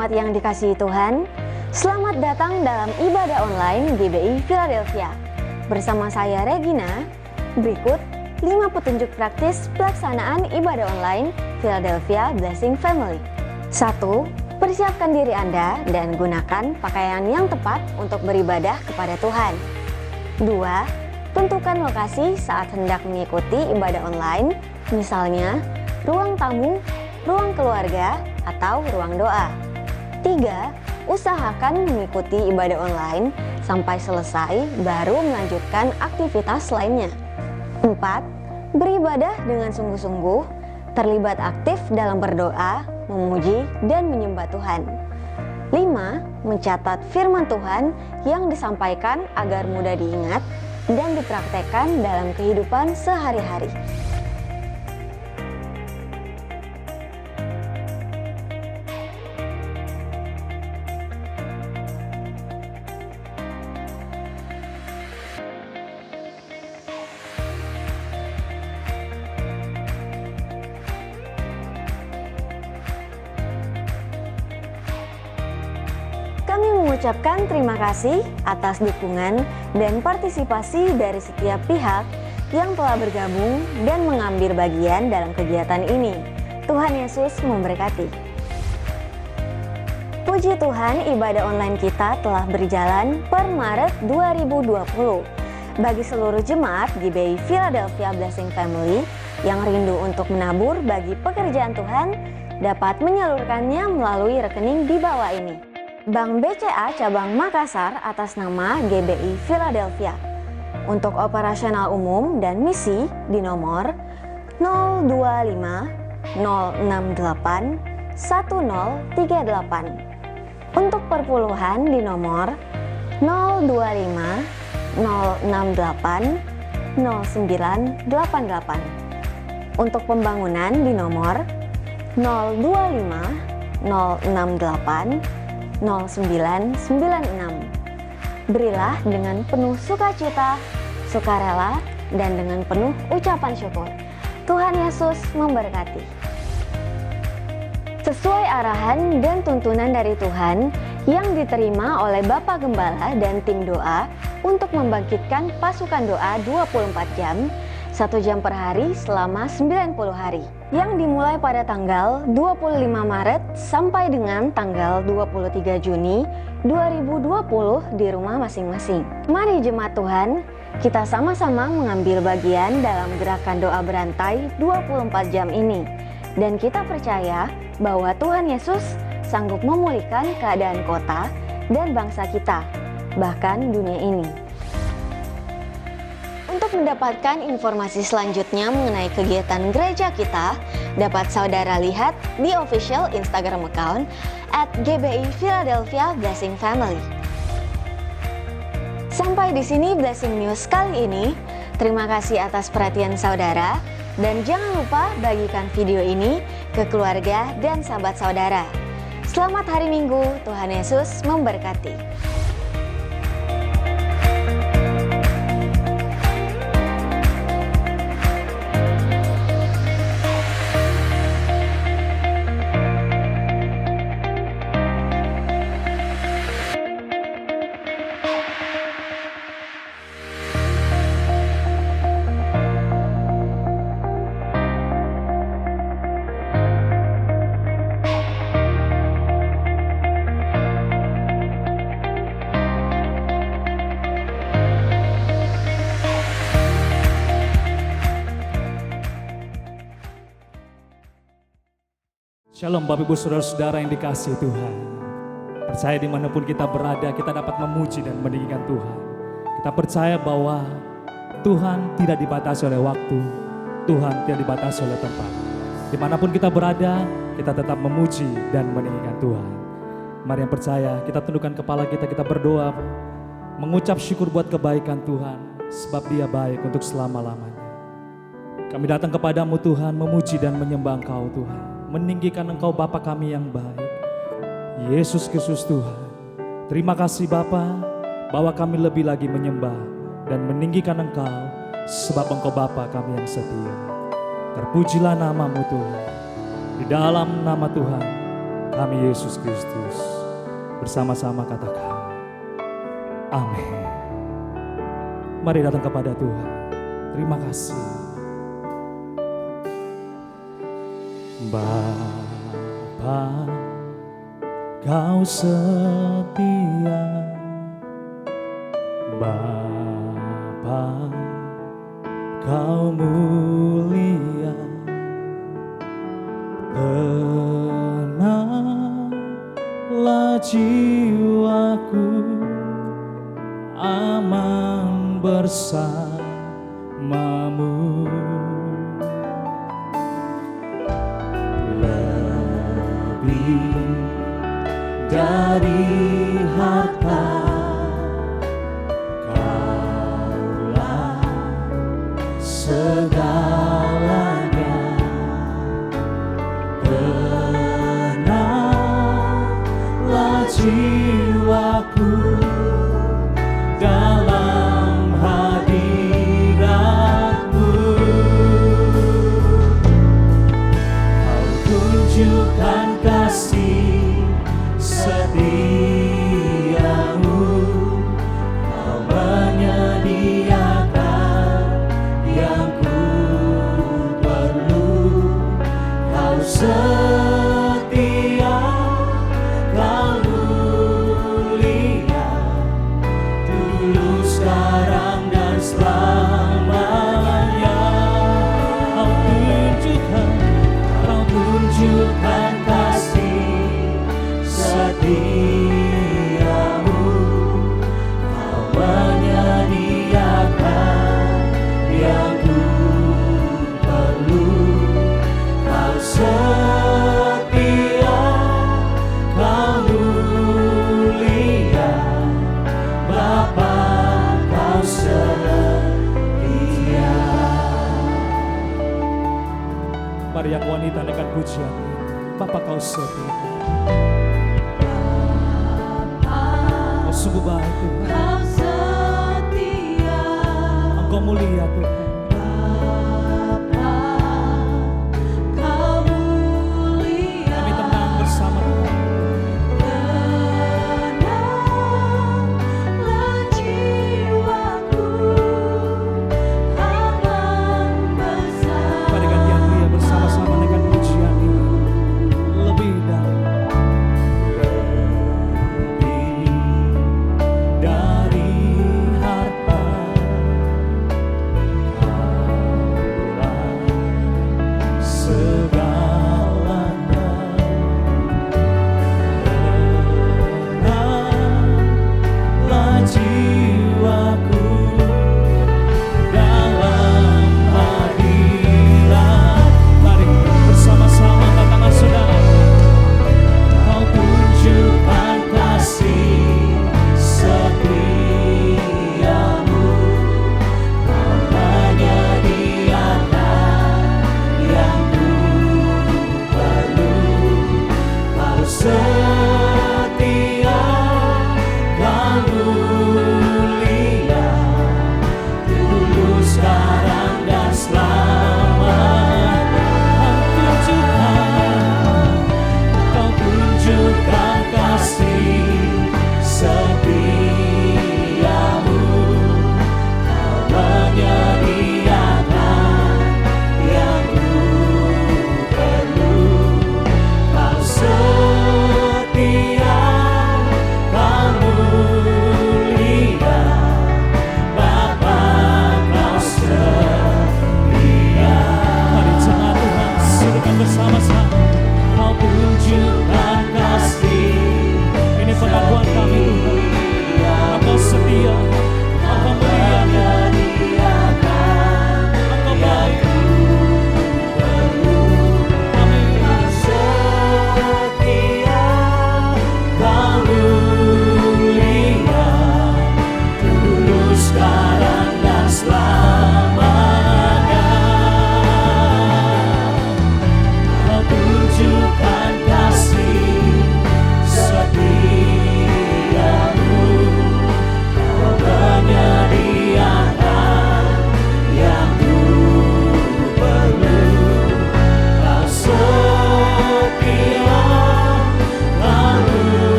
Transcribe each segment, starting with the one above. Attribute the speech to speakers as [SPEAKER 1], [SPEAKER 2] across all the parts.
[SPEAKER 1] jemaat yang dikasihi Tuhan, selamat datang dalam ibadah online GBI Philadelphia. Bersama saya Regina, berikut 5 petunjuk praktis pelaksanaan ibadah online Philadelphia Blessing Family. 1. Persiapkan diri Anda dan gunakan pakaian yang tepat untuk beribadah kepada Tuhan. 2. Tentukan lokasi saat hendak mengikuti ibadah online, misalnya ruang tamu, ruang keluarga, atau ruang doa. 3. Usahakan mengikuti ibadah online sampai selesai baru melanjutkan aktivitas lainnya. 4. Beribadah dengan sungguh-sungguh, terlibat aktif dalam berdoa, memuji, dan menyembah Tuhan. 5. Mencatat firman Tuhan yang disampaikan agar mudah diingat dan dipraktekkan dalam kehidupan sehari-hari. Kami mengucapkan terima kasih atas dukungan dan partisipasi dari setiap pihak yang telah bergabung dan mengambil bagian dalam kegiatan ini. Tuhan Yesus memberkati. Puji Tuhan, ibadah online kita telah berjalan per Maret 2020. Bagi seluruh jemaat GBI Philadelphia Blessing Family yang rindu untuk menabur bagi pekerjaan Tuhan, dapat menyalurkannya melalui rekening di bawah ini. Bank BCA Cabang Makassar atas nama GBI Philadelphia. Untuk operasional umum dan misi di nomor 025 068 1038. Untuk perpuluhan di nomor 025 068 0988. Untuk pembangunan di nomor 025 068 0996. Berilah dengan penuh sukacita, sukarela, dan dengan penuh ucapan syukur. Tuhan Yesus memberkati. Sesuai arahan dan tuntunan dari Tuhan yang diterima oleh Bapak Gembala dan tim doa untuk membangkitkan pasukan doa 24 jam, 1 jam per hari selama 90 hari. Yang dimulai pada tanggal 25 Maret sampai dengan tanggal 23 Juni 2020 di rumah masing-masing. Mari jemaat Tuhan, kita sama-sama mengambil bagian dalam gerakan doa berantai 24 jam ini. Dan kita percaya bahwa Tuhan Yesus sanggup memulihkan keadaan kota dan bangsa kita, bahkan dunia ini. Untuk mendapatkan informasi selanjutnya mengenai kegiatan gereja kita, dapat saudara lihat di official Instagram account @GBI Philadelphia Blessing Family. Sampai di sini Blessing News kali ini. Terima kasih atas perhatian saudara, dan jangan lupa bagikan video ini ke keluarga dan sahabat saudara. Selamat hari Minggu, Tuhan Yesus memberkati.
[SPEAKER 2] Shalom Bapak Ibu Saudara-saudara yang dikasihi Tuhan. Percaya dimanapun kita berada, kita dapat memuji dan meninggikan Tuhan. Kita percaya bahwa Tuhan tidak dibatasi oleh waktu, Tuhan tidak dibatasi oleh tempat. Dimanapun kita berada, kita tetap memuji dan meninggikan Tuhan. Mari yang percaya, kita tundukkan kepala kita berdoa, mengucap syukur buat kebaikan Tuhan, sebab Dia baik untuk selama-lamanya. Kami datang kepadamu Tuhan, memuji dan menyembah Engkau Tuhan, meninggikan Engkau Bapa kami yang baik, Yesus Kristus Tuhan. Terima kasih Bapa, bahwa kami lebih lagi menyembah dan meninggikan Engkau, sebab Engkau Bapa kami yang setia. Terpujilah namamu Tuhan. Di dalam nama Tuhan kami Yesus Kristus. Bersama-sama katakan, amin. Mari datang kepada Tuhan. Terima kasih. Bapa, Kau setia. Bapa, Kau mulia. Tenanglah jiwaku, aman bersamamu. Lebih dari harta, Kaulah segalanya. Tenanglah jiwaku dalam hadirat-Mu. Kau tunjukkan kasih setia-Mu. Kau menyediakan yang ku perlu. Kau setia, Kau mulia, dulu, sekarang, dan selamanya. Kau tunjukkan kasih setia-Mu. Kau menyediakan yang ku perlu. Kau setia, Kau mulia, Bapa, Kau setia. Mari yang wanita dengan pujian ini. Bapa, Kau setia. Kau sungguh baik Tuhan.
[SPEAKER 3] Kau setia,
[SPEAKER 2] Engkau mulia Tuhan.
[SPEAKER 3] Bapa, Kau mulia.
[SPEAKER 2] Kami tenang bersama Tuhan.
[SPEAKER 3] Tenanglah jiwaku, aman bersama.
[SPEAKER 2] Mari gantian pria bersama-sama dengan pujian ini. Lebih dari harta,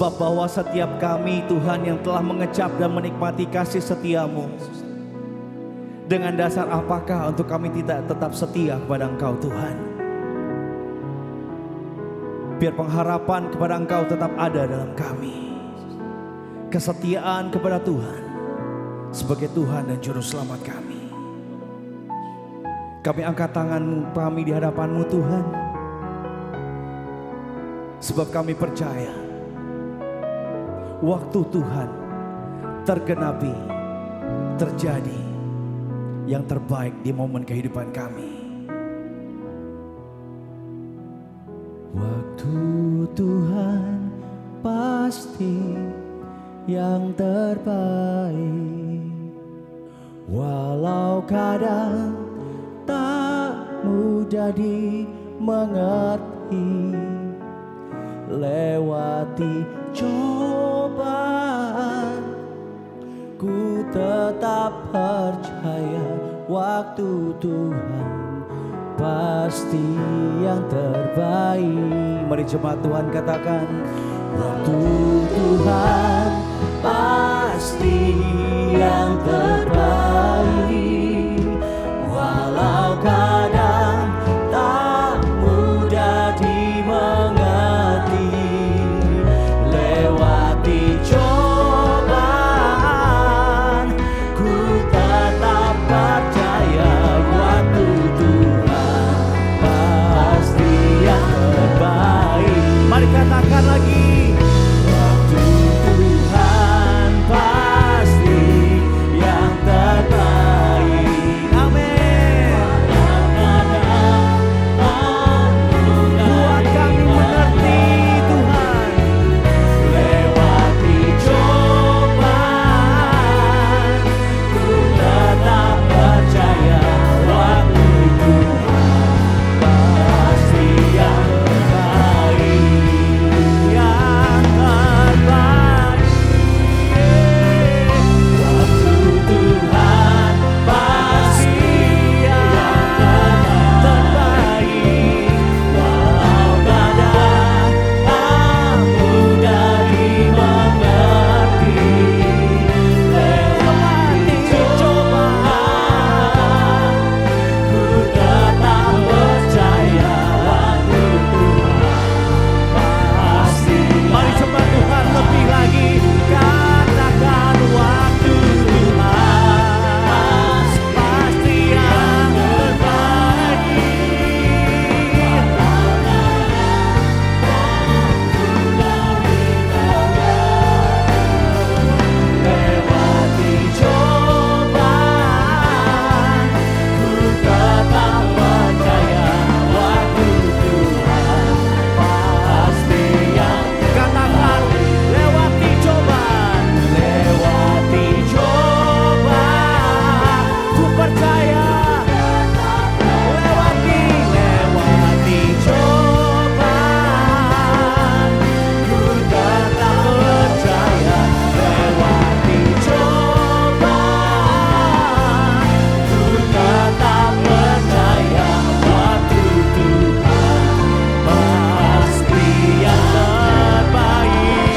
[SPEAKER 4] Sebab bahwa setiap kami Tuhan yang telah mengecap dan menikmati kasih setia-Mu, dengan dasar apakah untuk kami tidak tetap setia kepada Engkau Tuhan? Biar pengharapan kepada Engkau tetap ada dalam kami. Kesetiaan kepada Tuhan sebagai Tuhan dan Juru Selamat kami. Kami angkat tangan kami di hadapan-Mu Tuhan. Sebab kami percaya waktu Tuhan tergenapi, terjadi yang terbaik di momen kehidupan kami. Waktu Tuhan pasti yang terbaik, walau kadang tak mudah dimengerti. Lewati cobaan, ku tetap percaya waktu Tuhan pasti yang terbaik. Mari jemaat Tuhan katakan, waktu Tuhan pasti yang terbaik, walau kadang tak mudah dimengerti. Lewati cobaan, ku tetap percaya waktu Tuhan pasti yang terbaik. Mari katakan lagi, waktu Tuhan pasti yang terbaik. Amin. Buat kami mengerti Tuhan. Lewati cobaan, ku tetap percaya waktu Tuhan pasti yang terbaik, yang terbaik. Waktu Tuhan pasti yang terbaik, walau kadang tak mudah dimengerti. Lewati cobaan, ku tetap percaya waktu Tuhan pasti. Mari coba Tuhan lebih lagi, katakan waktu Tuhan pasti yang terbaik. Lewati cobaan, ku tetap percaya waktu Tuhan pasti yang. Katakan, lewati cobaan, lewati cobaan, ku percaya. Lewati cobaan, ku tetap percaya. Lewati cobaan, ku tetap percaya waktu Tuhan pasti yang terbaik.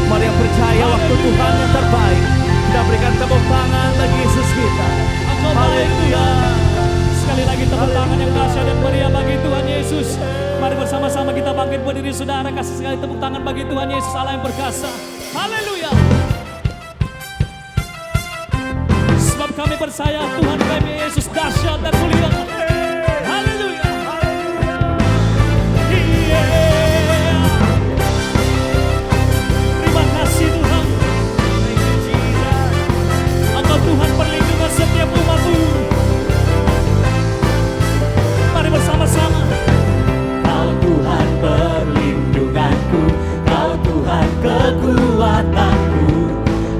[SPEAKER 4] Mari yang percaya waktu Tuhan yang terbaik, kita berikan tepuk tangan bagi Yesus kita. Haleluya.
[SPEAKER 2] Sekali lagi tepuk tangan yang dahsyat dan meriah bagi Tuhan Yesus. Mari bersama-sama kita bangkit berdiri saudara, kasih sekali tepuk tangan bagi Tuhan Yesus Allah yang perkasa. Haleluya. Sebab kami percaya Tuhan kami Yesus dahsyat dan mulia. Haleluya. Yeah. Terima kasih Tuhan. Engkau Tuhan perlindungan setiap umat-Mu. Mari bersama-sama.
[SPEAKER 4] Kau Tuhan perlindunganku, Kau Tuhan kekuatanku,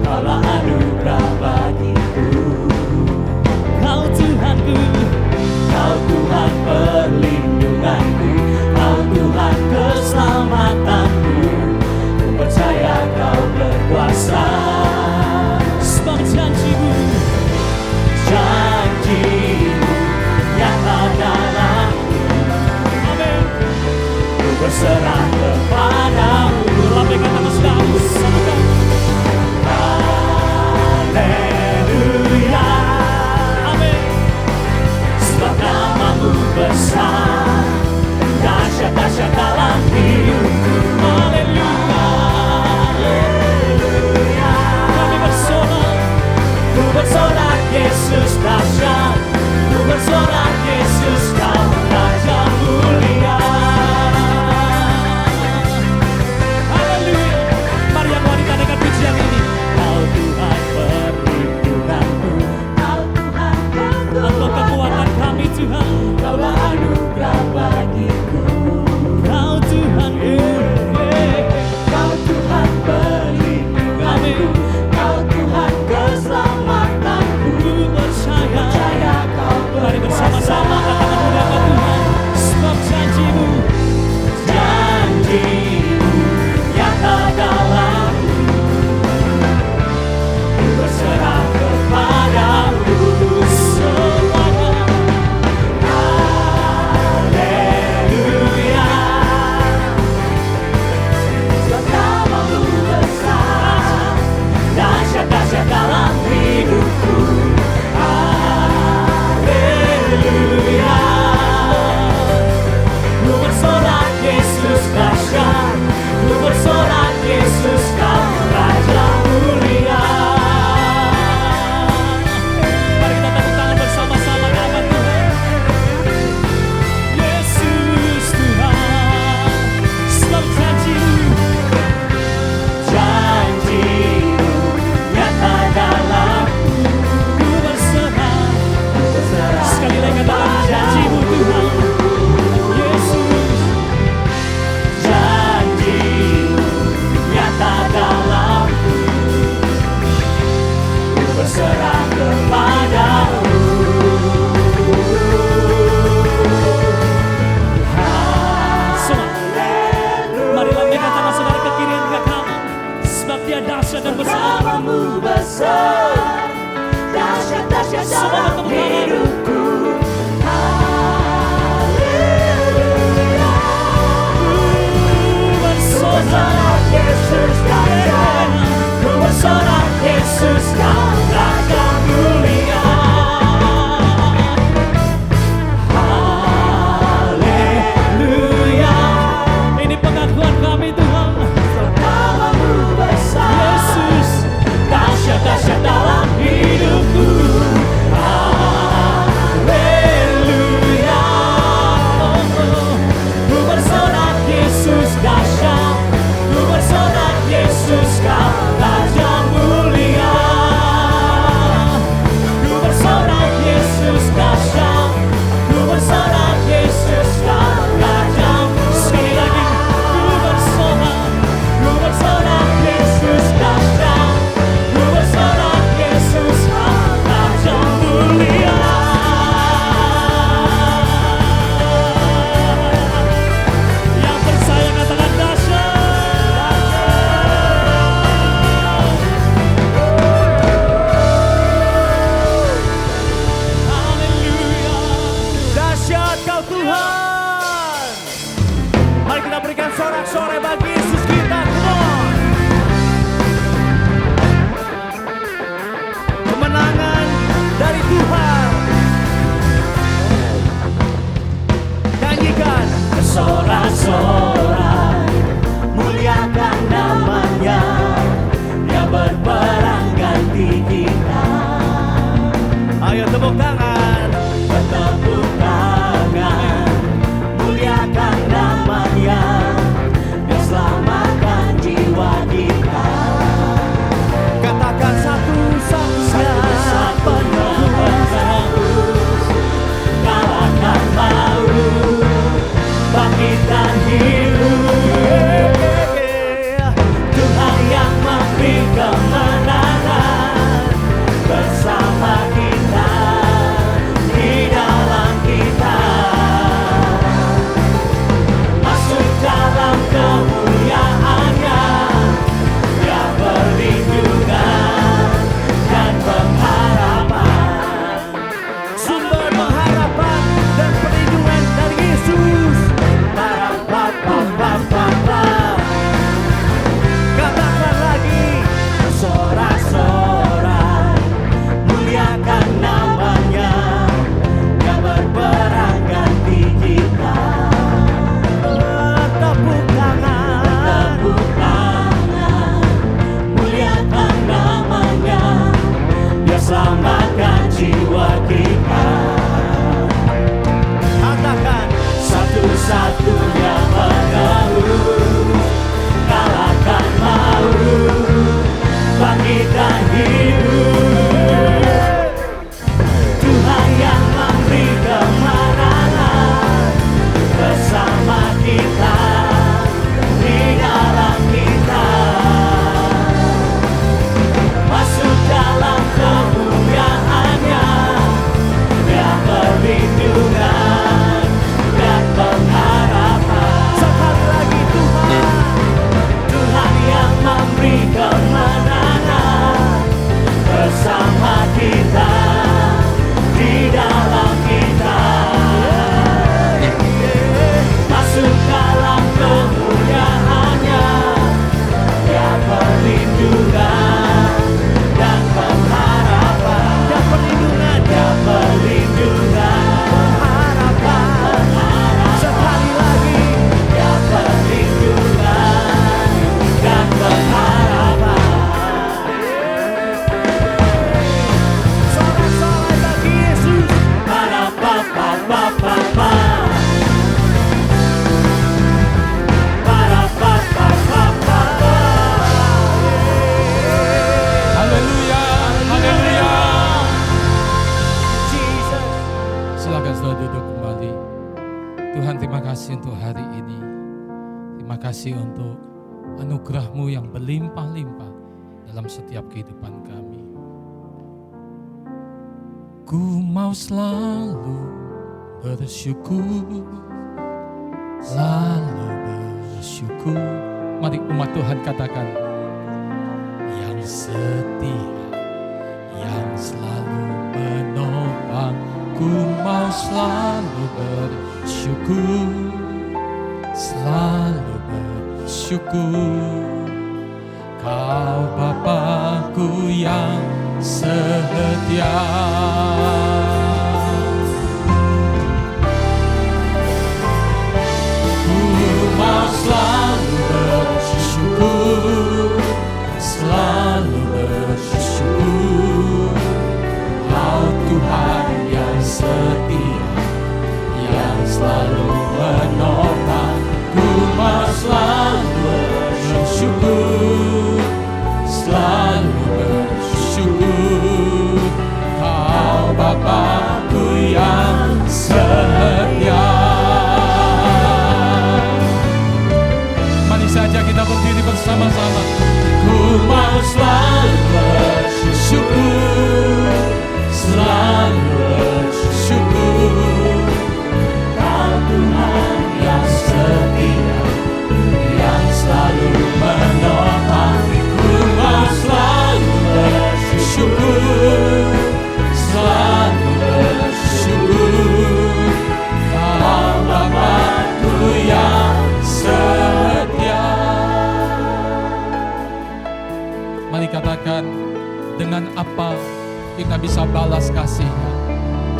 [SPEAKER 4] Kaulah anugerah bagiku.
[SPEAKER 2] Kau Tuhanku,
[SPEAKER 4] Kau
[SPEAKER 2] bersorak Yesus kau Raja mulia. Haleluya. Mari yang wanita dengan pujian ini. Kau Tuhan perlindunganku,
[SPEAKER 3] Kau Tuhan
[SPEAKER 2] Engkau kekuatan kami Tuhan.
[SPEAKER 3] Kaulah anugerah bagiku.
[SPEAKER 2] Kau Tuhan,
[SPEAKER 3] Kau Tuhan perlindunganku. Kau Tuhan keselamatanku.
[SPEAKER 2] ku percaya.
[SPEAKER 3] Percaya Kau
[SPEAKER 2] Mari bersama-sama
[SPEAKER 3] berkuasa.
[SPEAKER 2] katakan muliakan Tuhan. Sebab janjimu,
[SPEAKER 3] Janjimu nyata dalamku. Ku berserah kepadamu semuanya. Haleluya. Sebab namamu besar, dahsyat-dahsyat dalam hidupku. Haleluya.
[SPEAKER 2] ku bersorak Yesus dahsyat, ku bersorak Yesus kau Raja mulia. Mari kita tepuk tangan bersama-sama di hadapan Tuhan. Yesus Tuhan, sebab janjimu,
[SPEAKER 3] Janjimu nyata dalamku.
[SPEAKER 2] ku berserah.
[SPEAKER 3] Berserah
[SPEAKER 2] Sekali lagi katakan janjimu Tuhan. Yesus,
[SPEAKER 3] janjimu nyata dalamku. Ku berserah kepadamu.
[SPEAKER 2] semua. Mari lambaikan tangan saudara ke kiri dan ke kanan. Sebab dia dahsyat dan besar.
[SPEAKER 3] Namamu besar, dahsyat-dahsyat
[SPEAKER 2] Semua
[SPEAKER 3] dalam
[SPEAKER 2] tepuk tangan.
[SPEAKER 3] hidupku. Haleluya.
[SPEAKER 2] Ku bersorak
[SPEAKER 3] Yesus dahsyat,
[SPEAKER 2] ku bersorak Yesus kau Raja mulia. Haleluya. Ini pengakuan kami Tuhan.
[SPEAKER 3] namamu besar,
[SPEAKER 2] Yesus, dahsyat-dahsyat dalam hidupku. Haleluya. Ku bersorak Yesus dahsyat, ku bersorak Yesus kau Raja mulia. Ku bersorak Yesus dahsyat, ku bersorak Yesus kau Raja. Sekali lagi, ku bersorak Yesus dahsyat, ku bersorak Yesus kau Raja mulia. Yang percaya katakan dahsyat. Haleluya.
[SPEAKER 4] Dahsyat kau Tuhan. Mari kita berikan sorak-sorai bagi Yesus kita. Come on. Kemenangan dari Tuhan. Nyanyikan.
[SPEAKER 3] bersorak-sorai, muliakan namanya, dia berperang ganti kita.
[SPEAKER 4] Ayo tepuk tangan.
[SPEAKER 3] Bertepuk tangan, muliakan namanya, dia selamatkan jiwa kita.
[SPEAKER 4] Katakan satu-satunya
[SPEAKER 3] penebus, kalahkan maut, bangkitkan hidup. Tuhan yang memberi kemenangan bersama kita, di dalam kita. Masuk dalam kemuliaannya, dia perlindungan kita hidup. Tuhan yang memberi kemenangan bersama kita, di dalam kita. Masuk dalam kemuliaan-Nya, Dia perlindungan dan pengharapan.
[SPEAKER 4] Sekali lagi Tuhan,
[SPEAKER 3] Tuhan yang memberi kemenangan bersama kita, di dalam kita. Masuk dalam kemuliaan-Nya, Dia perlindungan dan pengharapan.
[SPEAKER 4] Dia perlindungan,
[SPEAKER 3] Dia perlindungan
[SPEAKER 4] harapan. Sekali lagi,
[SPEAKER 3] Dia perlindungan dan pengharapan.
[SPEAKER 4] sorak-sorai bagi Yesus.
[SPEAKER 3] Para papa papa pa. Para papa papa pa.
[SPEAKER 5] Haleluya, haleluya.
[SPEAKER 3] Jesus.
[SPEAKER 5] Silakan saudara duduk kembali. Tuhan, terima kasih untuk hari ini. Terima kasih untuk anugerah-Mu yang berlimpah-limpah dalam setiap kehidupan kami. Ku mau selalu bersyukur, selalu bersyukur. Mari umat Tuhan katakan, yang setia, yang selalu menopang. Ku mau selalu bersyukur, selalu bersyukur. Kau Bapa-Ku yang setia. Ku mau selalu bersyukur, selalu bersyukur. Kau Tuhan yang setia, yang selalu menopang. Ku mau selalu bersyukur, selalu bersyukur. Kau Bapa-Ku yang setia. Mari saja kita berdiri bersama-sama. Ku mau selalu bersyukur, selalu bersyukur. Kau Tuhan yang setia, yang selalu menopang. Ku mau selalu bersyukur, selalu bersyukur. Kau Bapa-Ku yang setia. Mari katakan, dengan apa kita bisa balas kasih-Nya?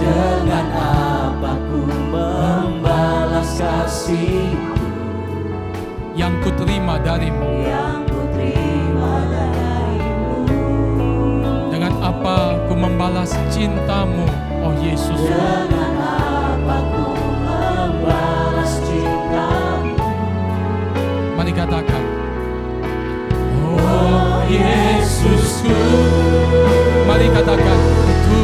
[SPEAKER 3] Dengan apa ku membalas kasih-Mu
[SPEAKER 5] Yang ku terima dari-Mu.
[SPEAKER 3] yang ku terima dari-Mu.
[SPEAKER 5] Dengan apa ku membalas cinta-Mu, oh Yesus.
[SPEAKER 3] Dengan apa ku membalas cinta-Mu.
[SPEAKER 5] Mari katakan, oh Yesusku. Mari katakan, ku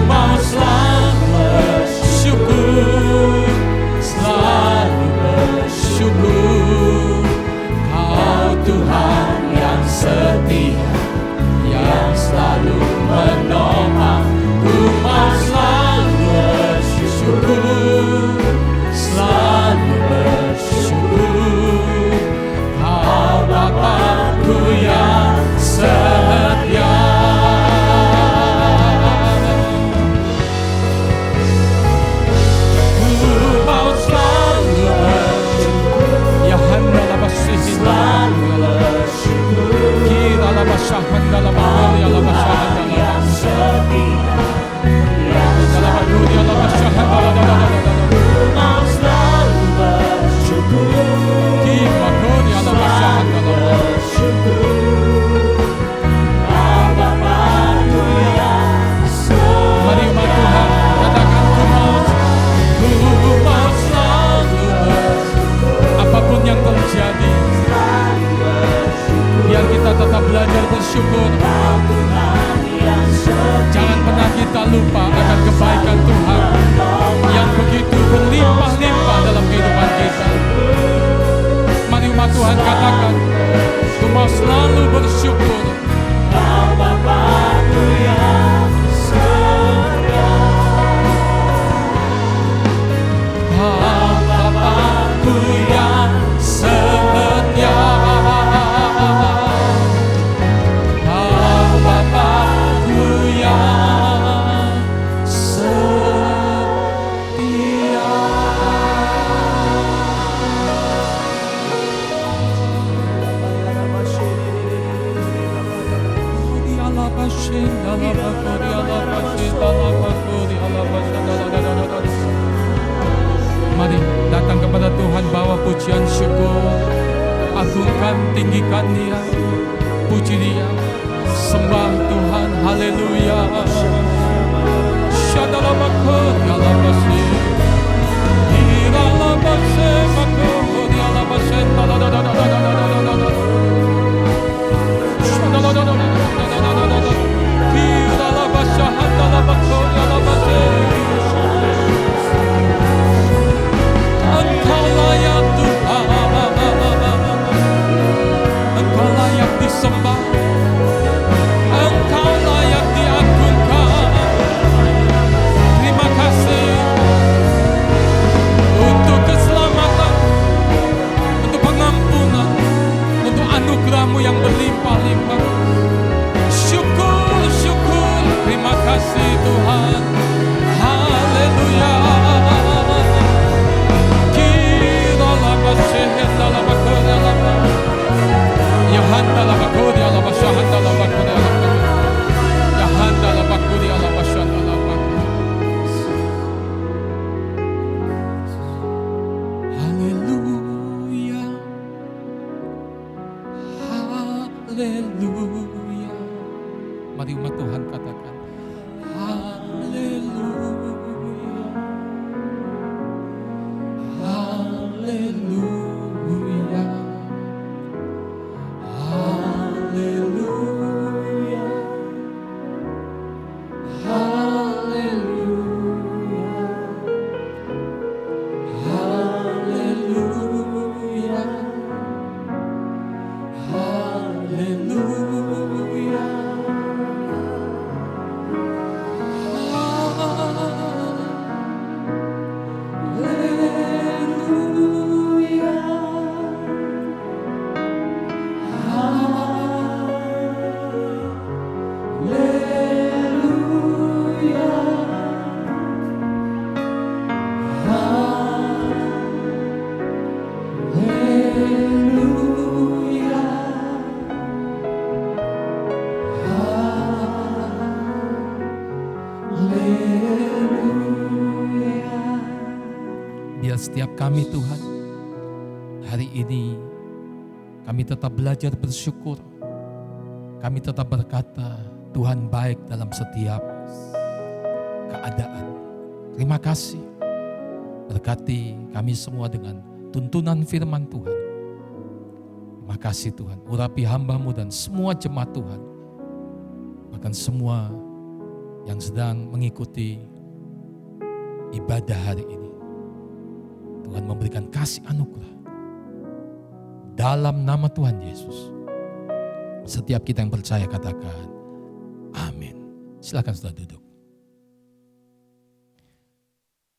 [SPEAKER 5] mau selalu bersyukur, selalu bersyukur. Kau Tuhan yang setia, yang selalu menopang. Ku mau selalu bersyukur, selalu bersyukur. Kau Bapa-Ku yang setia. lupa akan kebaikan Tuhan yang begitu berlimpah-limpah dalam kehidupan kita. Mari umat Tuhan katakan, ku mau selalu bersyukur.
[SPEAKER 3] Bapakku yang setia,
[SPEAKER 5] Bapakku yang setia, Bapakku yang setia. Mari datang kepada Tuhan, bawa pujian syukur, agungkan, tinggikan Dia, puji Dia, sembah Tuhan, haleluya. Engkau layak Tuhan, Engkau layak disembah, Engkau layak diagungkan. Terima kasih untuk keselamatan, untuk pengampunan, untuk anugerah-Mu yang berlimpah-limpah. Syukur, syukur, terima kasih Tuhan. Haleluya. Haleluya, haleluya. Mari umat Tuhan katakan, haleluya, haleluya, haleluya, haleluya, haleluya, biar setiap kami Tuhan, hari ini kami tetap belajar bersyukur. Kami tetap berkata, Tuhan baik dalam setiap keadaan. Terima kasih. Berkati kami semua dengan tuntunan firman Tuhan. Terima kasih Tuhan. Urapi hamba-Mu dan semua jemaat Tuhan. Bahkan semua yang sedang mengikuti ibadah hari ini. Tuhan memberikan kasih anugerah. Dalam nama Tuhan Yesus. Setiap kita yang percaya katakan, amin. Silakan sudah duduk.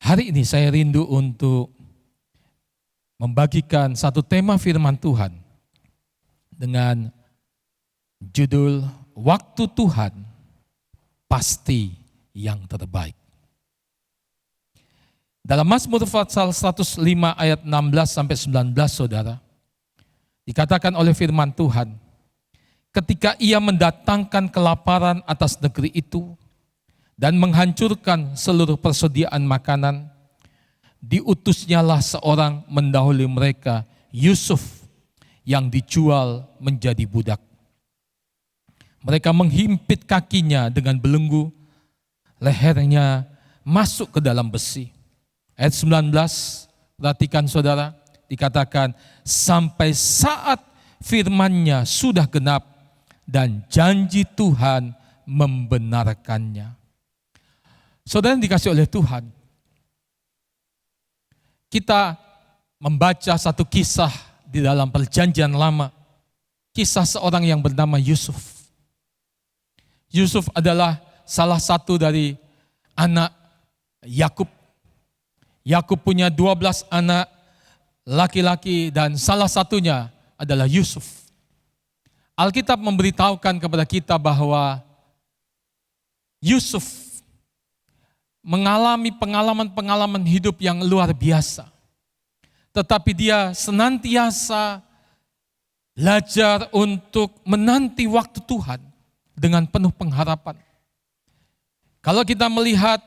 [SPEAKER 5] Hari ini saya rindu untuk membagikan satu tema firman Tuhan dengan judul Waktu Tuhan Pasti yang Terbaik. Dalam Mazmur pasal 105 ayat 16 sampai 19 saudara, dikatakan oleh firman Tuhan, ketika Ia mendatangkan kelaparan atas negeri itu dan menghancurkan seluruh persediaan makanan, diutusnyalah seorang mendahului mereka, Yusuf, yang dijual menjadi budak. Mereka menghimpit kakinya dengan belenggu, lehernya masuk ke dalam besi. Ayat 19, perhatikan saudara, dikatakan sampai saat firman-Nya sudah genap dan janji Tuhan membenarkannya. Saudara yang dikasih oleh Tuhan, kita membaca satu kisah di dalam Perjanjian Lama, kisah seorang yang bernama Yusuf. Yusuf adalah salah satu dari anak Yakub. Yakub punya 12 anak laki-laki dan salah satunya adalah Yusuf. Alkitab memberitahukan kepada kita bahwa Yusuf mengalami pengalaman-pengalaman hidup yang luar biasa. Tetapi dia senantiasa belajar untuk menanti waktu Tuhan dengan penuh pengharapan. Kalau kita melihat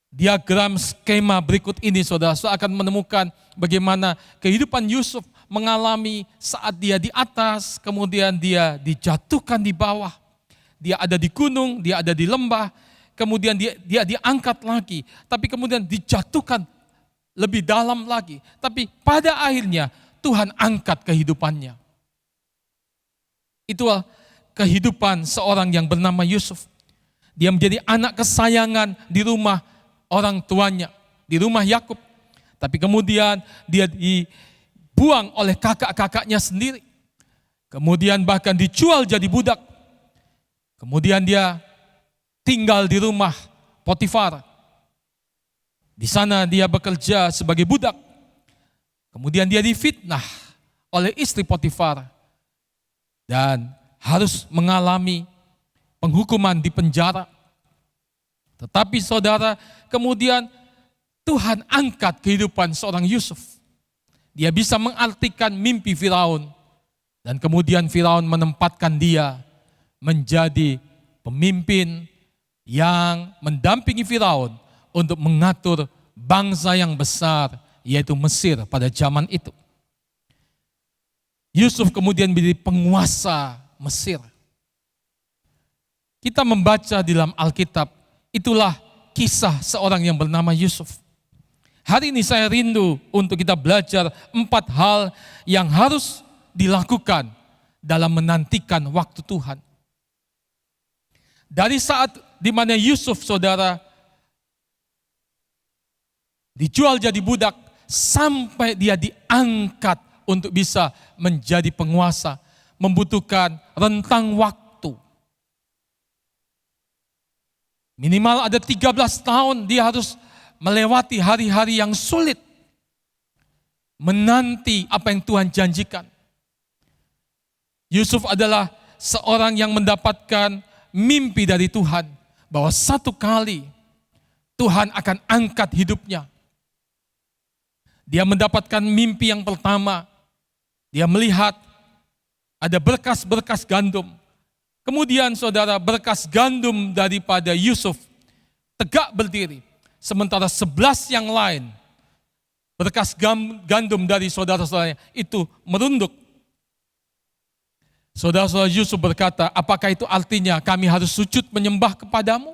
[SPEAKER 5] diagram skema berikut ini, saudara akan menemukan bagaimana kehidupan Yusuf mengalami saat dia di atas, kemudian dia dijatuhkan di bawah. Dia ada di gunung, dia ada di lembah, kemudian dia diangkat lagi, tapi kemudian dijatuhkan lebih dalam lagi. Tapi pada akhirnya Tuhan angkat kehidupannya. Itulah kehidupan seorang yang bernama Yusuf. Dia menjadi anak kesayangan di rumah orang tuanya, di rumah Yakub. Tapi kemudian dia dibuang oleh kakak-kakaknya sendiri. Kemudian bahkan dijual jadi budak. Kemudian dia tinggal di rumah Potifar. Di sana dia bekerja sebagai budak. Kemudian dia difitnah oleh istri Potifar. Dan harus mengalami penghukuman di penjara. Tetapi saudara, kemudian Tuhan angkat kehidupan seorang Yusuf. Dia bisa mengartikan mimpi Firaun. Dan kemudian Firaun menempatkan dia menjadi pemimpin yang mendampingi Firaun untuk mengatur bangsa yang besar, yaitu Mesir pada zaman itu. Yusuf kemudian menjadi penguasa Mesir. Kita membaca di dalam Alkitab, itulah kisah seorang yang bernama Yusuf. Hari ini saya rindu untuk kita belajar 4 hal yang harus dilakukan dalam menantikan waktu Tuhan. Dari saat di mana Yusuf, saudara, dijual jadi budak, sampai dia diangkat untuk bisa menjadi penguasa, membutuhkan rentang waktu. Minimal ada 13 tahun dia harus melewati hari-hari yang sulit, menanti apa yang Tuhan janjikan. Yusuf adalah seorang yang mendapatkan mimpi dari Tuhan, bahwa satu kali Tuhan akan angkat hidupnya. Dia mendapatkan mimpi yang pertama, dia melihat ada berkas-berkas gandum. Kemudian saudara, berkas gandum daripada Yusuf tegak berdiri, sementara 11 yang lain, berkas gandum dari saudara-saudaranya itu merunduk. Saudara-saudara, Yusuf berkata, apakah itu artinya kami harus sujud menyembah kepadamu?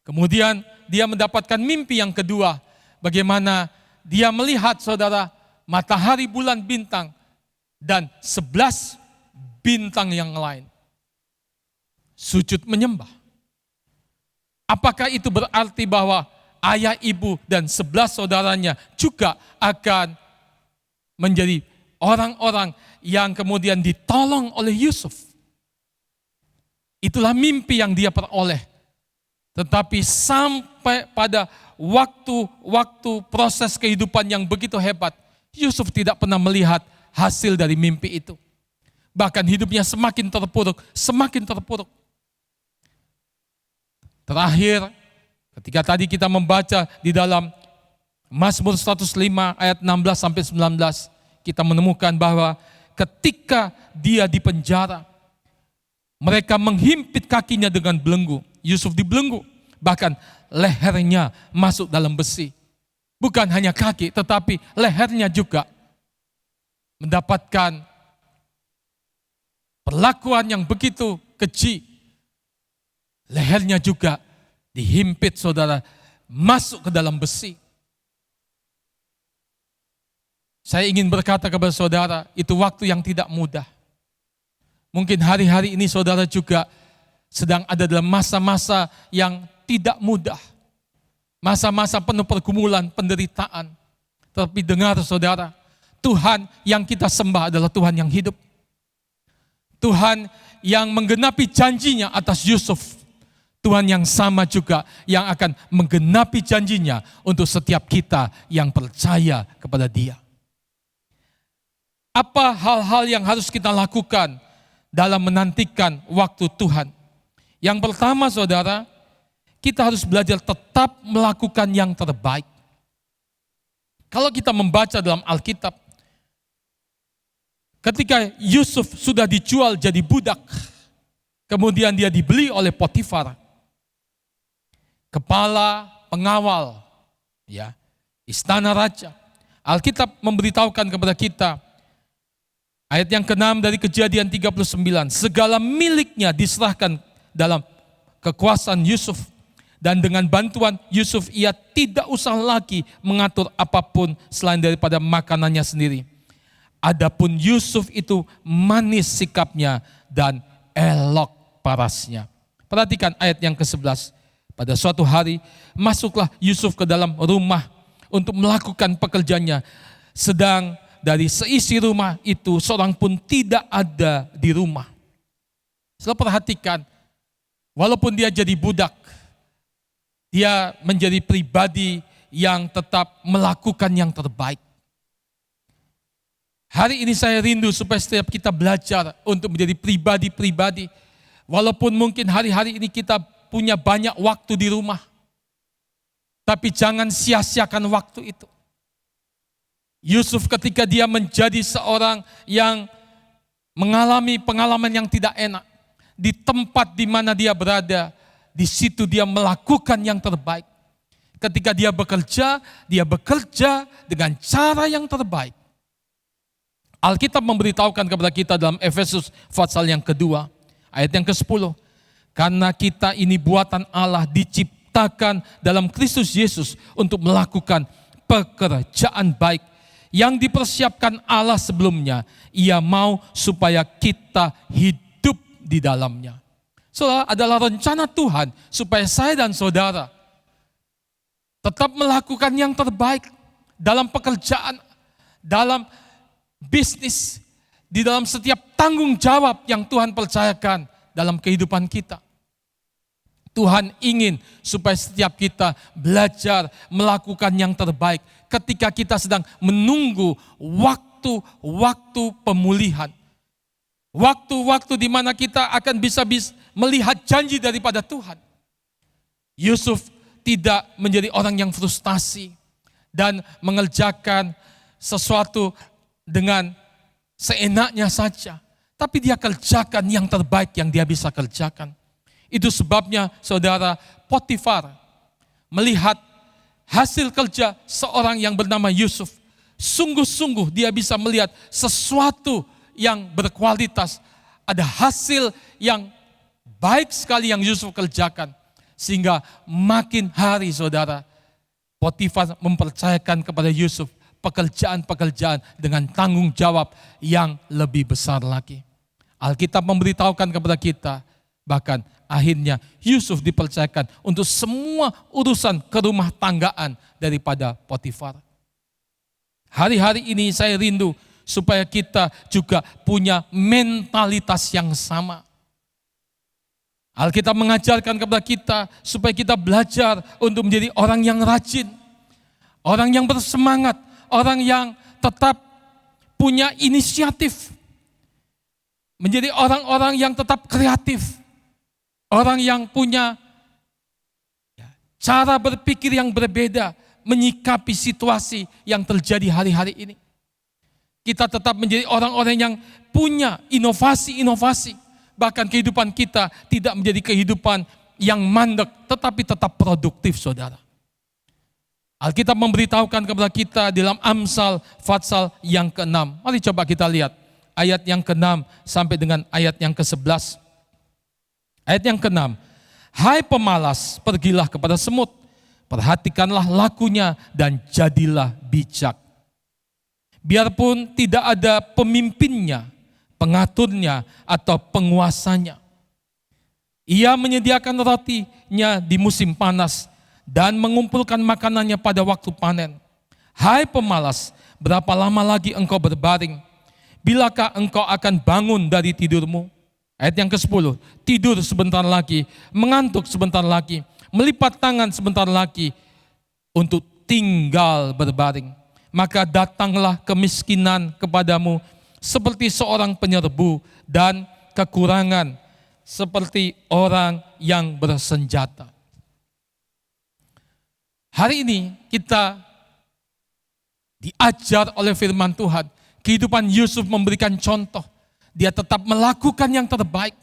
[SPEAKER 5] Kemudian dia mendapatkan mimpi yang kedua, bagaimana dia melihat, saudara, matahari, bulan, bintang, dan 11 bintang yang lain. Sujud menyembah. Apakah itu berarti bahwa ayah, ibu, dan 11 saudaranya juga akan menjadi orang-orang yang kemudian ditolong oleh Yusuf? Itulah mimpi yang dia peroleh. Tetapi sampai pada waktu proses kehidupan yang begitu hebat, Yusuf tidak pernah melihat hasil dari mimpi itu. Bahkan hidupnya semakin terpuruk, semakin terpuruk. Terakhir, ketika tadi kita membaca di dalam Mazmur 105 ayat 16-19, kita menemukan bahwa ketika dia di penjara, mereka menghimpit kakinya dengan belenggu. Yusuf dibelenggu, bahkan lehernya masuk dalam besi. Bukan hanya kaki, tetapi lehernya juga mendapatkan perlakuan yang begitu keji. Lehernya juga dihimpit, saudara, masuk ke dalam besi. Saya ingin berkata kepada saudara, itu waktu yang tidak mudah. Mungkin hari-hari ini saudara juga sedang ada dalam masa-masa yang tidak mudah. Masa-masa penuh pergumulan, penderitaan. Tapi dengar saudara, Tuhan yang kita sembah adalah Tuhan yang hidup. Tuhan yang menggenapi janjinya atas Yusuf. Tuhan yang sama juga yang akan menggenapi janjinya untuk setiap kita yang percaya kepada Dia. Apa hal-hal yang harus kita lakukan dalam menantikan waktu Tuhan? Yang pertama saudara, kita harus belajar tetap melakukan yang terbaik. Kalau kita membaca dalam Alkitab, ketika Yusuf sudah dijual jadi budak, kemudian dia dibeli oleh Potifar, kepala pengawal ya, istana raja. Alkitab memberitahukan kepada kita, ayat yang ke-6 dari Kejadian 39, segala miliknya diserahkan dalam kekuasaan Yusuf. Dan dengan bantuan Yusuf ia tidak usah lagi mengatur apapun selain daripada makanannya sendiri. Adapun Yusuf itu manis sikapnya dan elok parasnya. Perhatikan ayat yang ke-11. Pada suatu hari masuklah Yusuf ke dalam rumah untuk melakukan pekerjaannya. Sedang dari seisi rumah itu seorang pun tidak ada di rumah. Setelah perhatikan, walaupun dia jadi budak, dia menjadi pribadi yang tetap melakukan yang terbaik. Hari ini saya rindu supaya setiap kita belajar untuk menjadi pribadi-pribadi. Walaupun mungkin hari-hari ini kita punya banyak waktu di rumah. Tapi jangan sia-siakan waktu itu. Yusuf ketika dia menjadi seorang yang mengalami pengalaman yang tidak enak. Di tempat di mana dia berada, di situ dia melakukan yang terbaik. Ketika dia bekerja dengan cara yang terbaik. Alkitab memberitahukan kepada kita dalam Efesus pasal yang kedua, ayat yang ke-10. Karena kita ini buatan Allah diciptakan dalam Kristus Yesus untuk melakukan pekerjaan baik yang dipersiapkan Allah sebelumnya. Ia mau supaya kita hidup di dalamnya. Saudara, adalah rencana Tuhan supaya saya dan saudara tetap melakukan yang terbaik dalam pekerjaan, dalam bisnis, di dalam setiap tanggung jawab yang Tuhan percayakan dalam kehidupan kita. Tuhan ingin supaya setiap kita belajar melakukan yang terbaik ketika kita sedang menunggu waktu-waktu pemulihan. Waktu-waktu di mana kita akan bisa melihat janji daripada Tuhan. Yusuf tidak menjadi orang yang frustasi dan mengerjakan sesuatu dengan seenaknya saja. Tapi dia kerjakan yang terbaik yang dia bisa kerjakan. Itu sebabnya saudara, Potifar melihat hasil kerja seorang yang bernama Yusuf. Sungguh-sungguh dia bisa melihat sesuatu yang berkualitas, ada hasil yang baik sekali yang Yusuf kerjakan. Sehingga makin hari saudara, Potifar mempercayakan kepada Yusuf pekerjaan-pekerjaan dengan tanggung jawab yang lebih besar lagi. Alkitab memberitahukan kepada kita, bahkan akhirnya Yusuf dipercayakan untuk semua urusan kerumah tanggaan daripada Potifar. Hari-hari ini saya rindu supaya kita juga punya mentalitas yang sama. Alkitab mengajarkan kepada kita supaya kita belajar untuk menjadi orang yang rajin, orang yang bersemangat, orang yang tetap punya inisiatif, menjadi orang-orang yang tetap kreatif, orang yang punya cara berpikir yang berbeda, menyikapi situasi yang terjadi hari-hari ini. Kita tetap menjadi orang-orang yang punya inovasi-inovasi. Bahkan kehidupan kita tidak menjadi kehidupan yang mandek, tetapi tetap produktif, saudara. Alkitab memberitahukan kepada kita dalam Amsal pasal yang ke-6. Mari coba kita lihat ayat yang ke-6 sampai dengan ayat yang ke-11. Ayat yang ke-6. Hai pemalas, pergilah kepada semut, perhatikanlah lakunya dan jadilah bijak. Biarpun tidak ada pemimpinnya, pengaturnya, atau penguasanya. Ia menyediakan rotinya di musim panas dan mengumpulkan makanannya pada waktu panen. Hai pemalas, berapa lama lagi engkau berbaring? Bilakah engkau akan bangun dari tidurmu? Ayat yang ke-10, tidur sebentar lagi, mengantuk sebentar lagi, melipat tangan sebentar lagi untuk tinggal berbaring. Maka datanglah kemiskinan kepadamu seperti seorang penyerbu dan kekurangan seperti orang yang bersenjata. Hari ini kita diajar oleh firman Tuhan. Kehidupan Yusuf memberikan contoh. Dia tetap melakukan yang terbaik.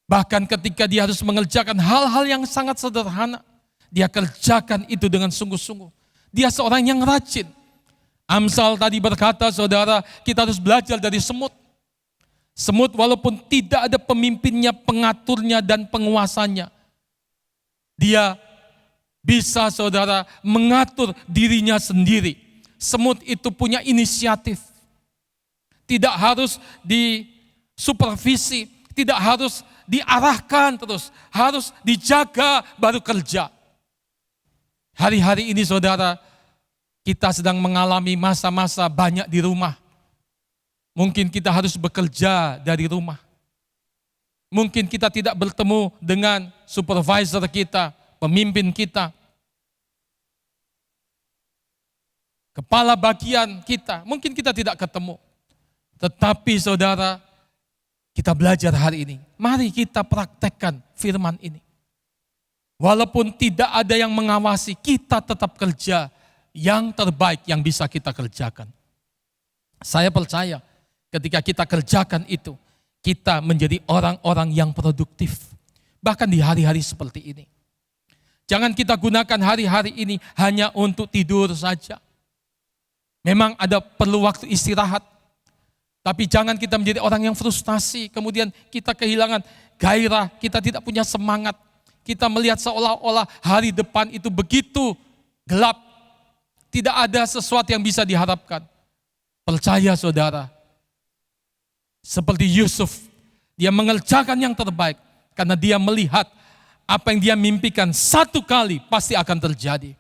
[SPEAKER 5] Bahkan ketika dia harus mengerjakan hal-hal yang sangat sederhana, dia kerjakan itu dengan sungguh-sungguh. Dia seorang yang rajin. Amsal tadi berkata, saudara, kita harus belajar dari semut. Semut walaupun tidak ada pemimpinnya, pengaturnya, dan penguasanya, dia bisa, saudara, mengatur dirinya sendiri. Semut itu punya inisiatif. Tidak harus disupervisi, tidak harus diarahkan terus, harus dijaga baru kerja. Hari-hari ini, saudara, kita sedang mengalami masa-masa banyak di rumah. Mungkin kita harus bekerja dari rumah. Mungkin kita tidak bertemu dengan supervisor kita, pemimpin kita, kepala bagian kita. Mungkin kita tidak ketemu. Tetapi saudara, kita belajar hari ini. Mari kita praktekkan firman ini. Walaupun tidak ada yang mengawasi, kita tetap kerja yang terbaik yang bisa kita kerjakan. Saya percaya ketika kita kerjakan itu, kita menjadi orang-orang yang produktif. Bahkan di hari-hari seperti ini. Jangan kita gunakan hari-hari ini hanya untuk tidur saja. Memang ada perlu waktu istirahat. Tapi jangan kita menjadi orang yang frustasi. Kemudian kita kehilangan gairah, kita tidak punya semangat. Kita melihat seolah-olah hari depan itu begitu gelap. Tidak ada sesuatu yang bisa diharapkan. Percaya saudara, seperti Yusuf, dia mengerjakan yang terbaik. Karena dia melihat apa yang dia mimpikan satu kali pasti akan terjadi.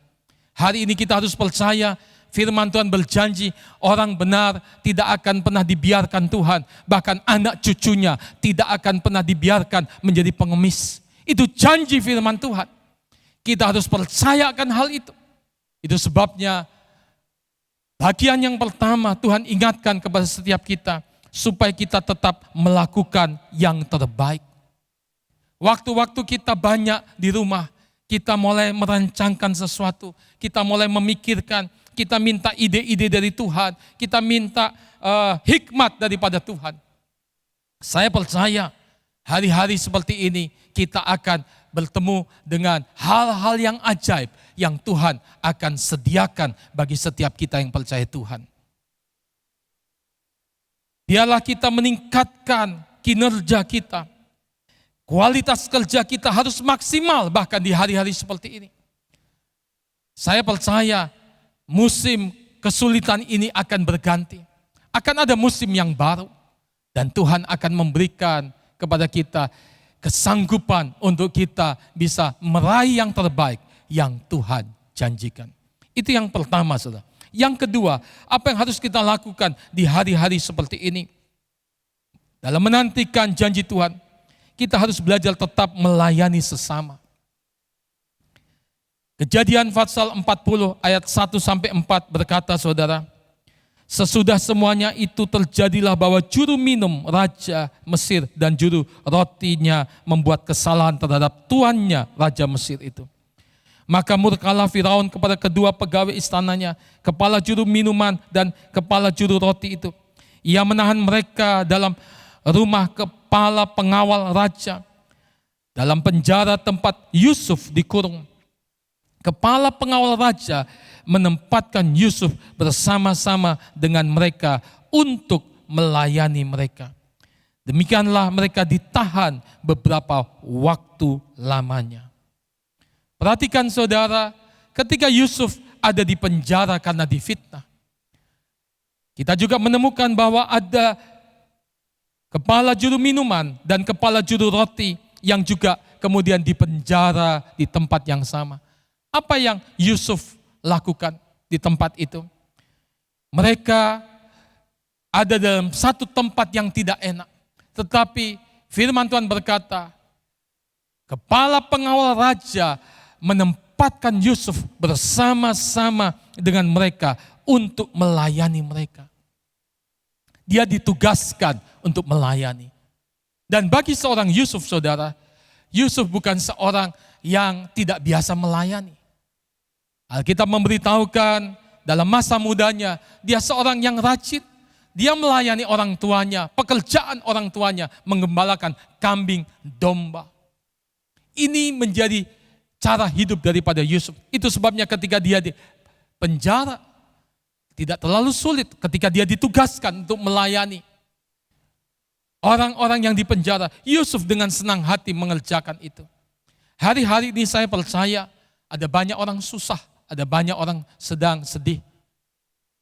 [SPEAKER 5] Hari ini kita harus percaya, firman Tuhan berjanji orang benar tidak akan pernah dibiarkan Tuhan. Bahkan anak cucunya tidak akan pernah dibiarkan menjadi pengemis. Itu janji firman Tuhan. Kita harus percayakan hal itu. Itu sebabnya bagian yang pertama Tuhan ingatkan kepada setiap kita. Supaya kita tetap melakukan yang terbaik. Waktu-waktu kita banyak di rumah, kita mulai merancangkan sesuatu. Kita mulai memikirkan, kita minta ide-ide dari Tuhan. Kita minta hikmat daripada Tuhan. Saya percaya hari-hari seperti ini kita akan bertemu dengan hal-hal yang ajaib yang Tuhan akan sediakan bagi setiap kita yang percaya Tuhan. Biarlah kita meningkatkan kinerja kita. Kualitas kerja kita harus maksimal bahkan di hari-hari seperti ini. Saya percaya musim kesulitan ini akan berganti. Akan ada musim yang baru. Dan Tuhan akan memberikan kepada kita kesanggupan untuk kita bisa meraih yang terbaik yang Tuhan janjikan. Itu yang pertama, saudara. Yang kedua, apa yang harus kita lakukan di hari-hari seperti ini? Dalam menantikan janji Tuhan, kita harus belajar tetap melayani sesama. Kejadian pasal 40 ayat 1-4 berkata, saudara, sesudah semuanya itu terjadilah bahwa juru minum Raja Mesir dan juru rotinya membuat kesalahan terhadap tuannya Raja Mesir itu. Maka murkalah Firaun kepada kedua pegawai istananya, kepala juru minuman dan kepala juru roti itu. Ia menahan mereka dalam rumah kepala pengawal raja, dalam penjara tempat Yusuf dikurung. Kepala pengawal raja menempatkan Yusuf bersama-sama dengan mereka untuk melayani mereka. Demikianlah mereka ditahan beberapa waktu lamanya. Perhatikan saudara, ketika Yusuf ada di penjara karena difitnah, kita juga menemukan bahwa ada kepala juru minuman, dan kepala juru roti yang juga kemudian dipenjara di tempat yang sama. Apa yang Yusuf lakukan di tempat itu? Mereka ada dalam satu tempat yang tidak enak. Tetapi firman Tuhan berkata, kepala pengawal raja menempatkan Yusuf bersama-sama dengan mereka untuk melayani mereka. Dia ditugaskan untuk melayani. Dan bagi seorang Yusuf, saudara, Yusuf bukan seorang yang tidak biasa melayani. Alkitab memberitahukan dalam masa mudanya, dia seorang yang rajin. Dia melayani orang tuanya, pekerjaan orang tuanya, menggembalakan kambing domba. Ini menjadi cara hidup daripada Yusuf. Itu sebabnya ketika dia di penjara, tidak terlalu sulit ketika dia ditugaskan untuk melayani orang-orang yang dipenjara. Yusuf dengan senang hati mengerjakan itu. Hari-hari ini saya percaya ada banyak orang susah, ada banyak orang sedang sedih.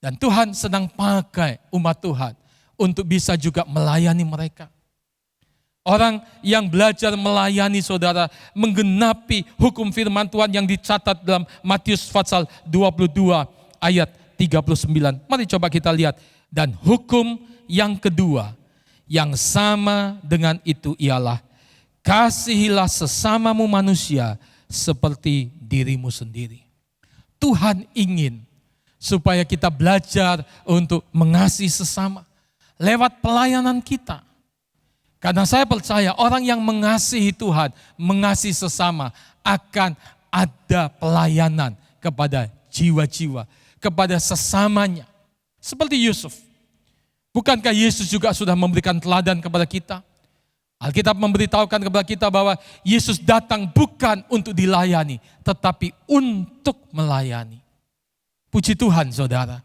[SPEAKER 5] Dan Tuhan sedang pakai umat Tuhan untuk bisa juga melayani mereka. Orang yang belajar melayani, saudara, menggenapi hukum firman Tuhan yang dicatat dalam Matius pasal 22 ayat 39. Mari coba kita lihat. Dan hukum yang kedua yang sama dengan itu ialah, kasihilah sesamamu manusia seperti dirimu sendiri. Tuhan ingin supaya kita belajar untuk mengasihi sesama lewat pelayanan kita. Karena saya percaya orang yang mengasihi Tuhan, mengasihi sesama, akan ada pelayanan kepada jiwa-jiwa, kepada sesamanya. Seperti Yusuf. Bukankah Yesus juga sudah memberikan teladan kepada kita? Alkitab memberitahukan kepada kita bahwa Yesus datang bukan untuk dilayani, tetapi untuk melayani. Puji Tuhan, saudara.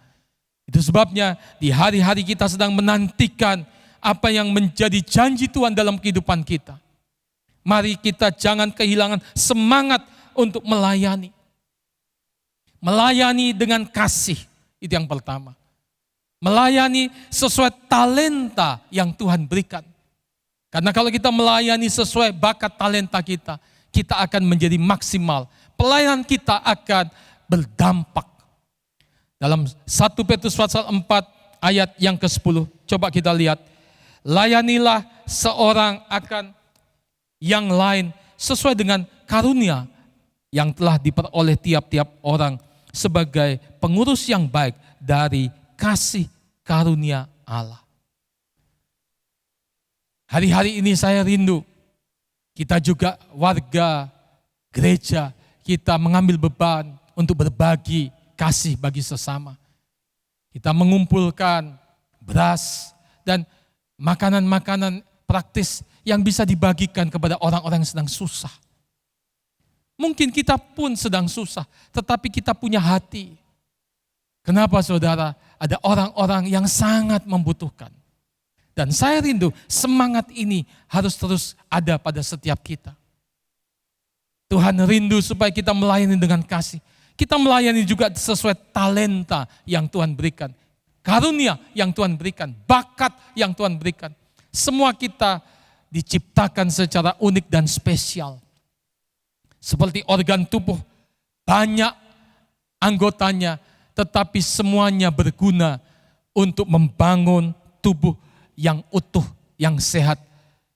[SPEAKER 5] Itu sebabnya di hari-hari kita sedang menantikan apa yang menjadi janji Tuhan dalam kehidupan kita. Mari kita jangan kehilangan semangat untuk melayani. Melayani dengan kasih, itu yang pertama. Melayani sesuai talenta yang Tuhan berikan. Karena kalau kita melayani sesuai bakat talenta kita, kita akan menjadi maksimal. Pelayanan kita akan berdampak. Dalam 1 Petrus pasal 4 ayat yang ke-10, coba kita lihat. Layanilah seorang akan yang lain sesuai dengan karunia yang telah diperoleh tiap-tiap orang sebagai pengurus yang baik dari kasih karunia Allah. Hari-hari ini saya rindu, kita juga warga gereja, kita mengambil beban untuk berbagi kasih bagi sesama. Kita mengumpulkan beras dan makanan-makanan praktis yang bisa dibagikan kepada orang-orang yang sedang susah. Mungkin kita pun sedang susah, tetapi kita punya hati. Kenapa, saudara? Ada orang-orang yang sangat membutuhkan. Dan saya rindu semangat ini harus terus ada pada setiap kita. Tuhan rindu supaya kita melayani dengan kasih. Kita melayani juga sesuai talenta yang Tuhan berikan. Karunia yang Tuhan berikan. Bakat yang Tuhan berikan. Semua kita diciptakan secara unik dan spesial. Seperti organ tubuh, banyak anggotanya, tetapi semuanya berguna untuk membangun tubuh yang utuh, yang sehat,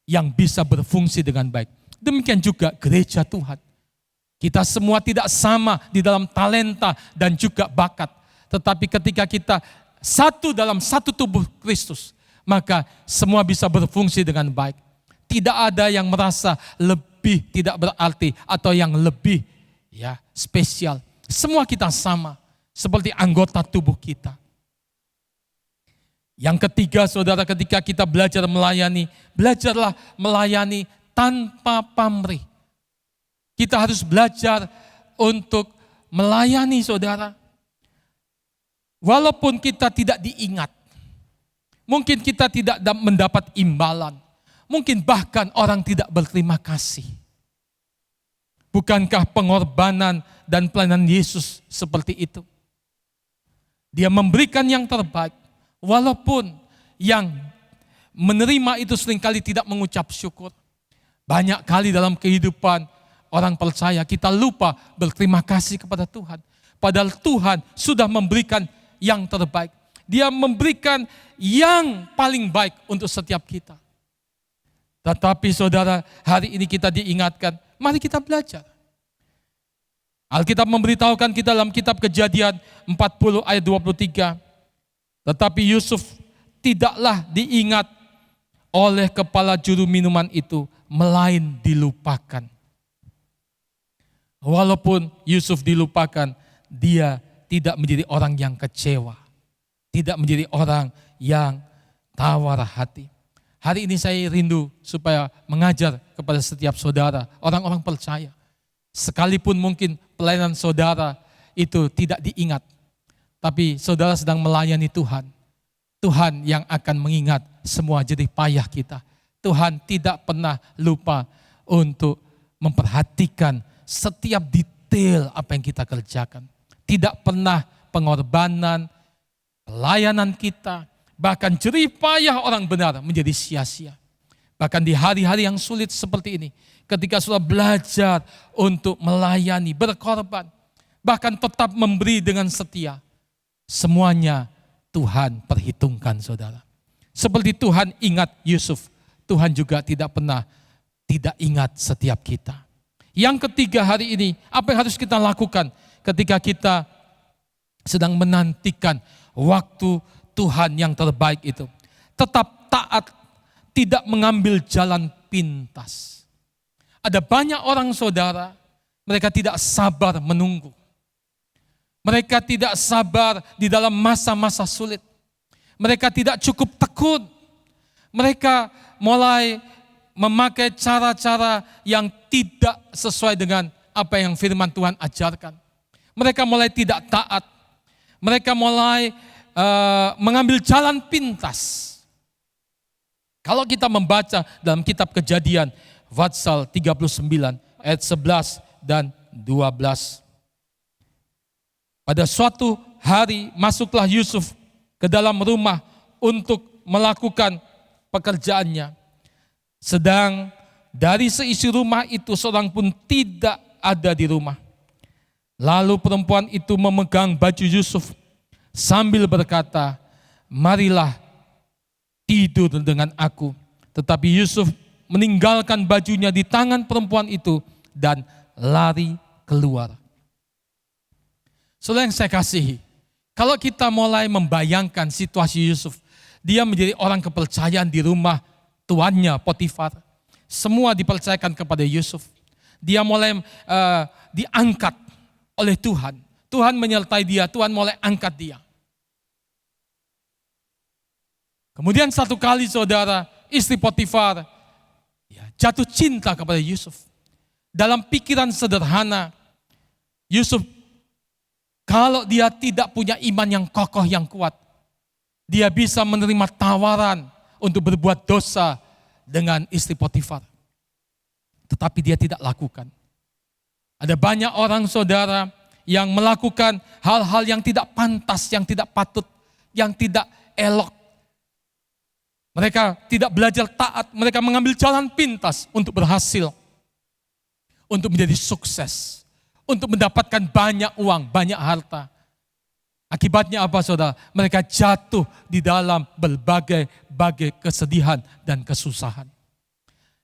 [SPEAKER 5] yang bisa berfungsi dengan baik. Demikian juga gereja Tuhan. Kita semua tidak sama di dalam talenta dan juga bakat. Tetapi ketika kita satu dalam satu tubuh Kristus, maka semua bisa berfungsi dengan baik. Tidak ada yang merasa lebih tidak berarti atau yang lebih spesial. Semua kita sama seperti anggota tubuh kita. Yang ketiga, saudara, ketika kita belajar melayani, belajarlah melayani tanpa pamrih. Kita harus belajar untuk melayani, saudara. Walaupun kita tidak diingat, mungkin kita tidak mendapat imbalan, mungkin bahkan orang tidak berterima kasih. Bukankah pengorbanan dan pelayanan Yesus seperti itu? Dia memberikan yang terbaik, walaupun yang menerima itu seringkali tidak mengucap syukur. Banyak kali dalam kehidupan orang percaya kita lupa berterima kasih kepada Tuhan. Padahal Tuhan sudah memberikan yang terbaik. Dia memberikan yang paling baik untuk setiap kita. Tetapi saudara, hari ini kita diingatkan, mari kita belajar. Alkitab memberitahukan kita dalam kitab Kejadian 40 ayat 23. Tetapi Yusuf tidaklah diingat oleh kepala juru minuman itu, melain dilupakan. Walaupun Yusuf dilupakan, dia tidak menjadi orang yang kecewa. Tidak menjadi orang yang tawar hati. Hari ini saya rindu supaya mengajar kepada setiap saudara, orang-orang percaya. Sekalipun mungkin pelayanan saudara itu tidak diingat, tapi saudara sedang melayani Tuhan. Tuhan yang akan mengingat semua jerih payah kita. Tuhan tidak pernah lupa untuk memperhatikan setiap detail apa yang kita kerjakan. Tidak pernah pengorbanan, pelayanan kita, bahkan jerih payah orang benar menjadi sia-sia. Bahkan di hari-hari yang sulit seperti ini, ketika sudah belajar untuk melayani, berkorban, bahkan tetap memberi dengan setia, semuanya Tuhan perhitungkan saudara. Seperti Tuhan ingat Yusuf, Tuhan juga tidak pernah tidak ingat setiap kita. Yang ketiga hari ini, apa yang harus kita lakukan ketika kita sedang menantikan waktu Tuhan yang terbaik itu? Tetap taat, tidak mengambil jalan pintas. Ada banyak orang saudara, mereka tidak sabar menunggu. Mereka tidak sabar di dalam masa-masa sulit. Mereka tidak cukup tekun. Mereka mulai memakai cara-cara yang tidak sesuai dengan apa yang firman Tuhan ajarkan. Mereka mulai tidak taat. Mereka mulai mengambil jalan pintas. Kalau kita membaca dalam kitab Kejadian, Patsal 39 ayat 11 dan 12. Pada suatu hari masuklah Yusuf ke dalam rumah untuk melakukan pekerjaannya. Sedang dari seisi rumah itu seorang pun tidak ada di rumah. Lalu perempuan itu memegang baju Yusuf sambil berkata, marilah tidur dengan aku. Tetapi Yusuf meninggalkan bajunya di tangan perempuan itu dan lari keluar. Saudara yang saya kasihi, kalau kita mulai membayangkan situasi Yusuf, dia menjadi orang kepercayaan di rumah tuannya Potifar. Semua dipercayakan kepada Yusuf. Dia mulai diangkat oleh Tuhan. Tuhan menyertai dia, Tuhan mulai angkat dia. Kemudian satu kali saudara, istri Potifar jatuh cinta kepada Yusuf. Dalam pikiran sederhana, Yusuf kalau dia tidak punya iman yang kokoh, yang kuat, dia bisa menerima tawaran untuk berbuat dosa dengan istri Potifar. Tetapi dia tidak lakukan. Ada banyak orang saudara yang melakukan hal-hal yang tidak pantas, yang tidak patut, yang tidak elok. Mereka tidak belajar taat, mereka mengambil jalan pintas untuk berhasil, untuk menjadi sukses, untuk mendapatkan banyak uang, banyak harta. Akibatnya apa saudara? Mereka jatuh di dalam berbagai kesedihan dan kesusahan.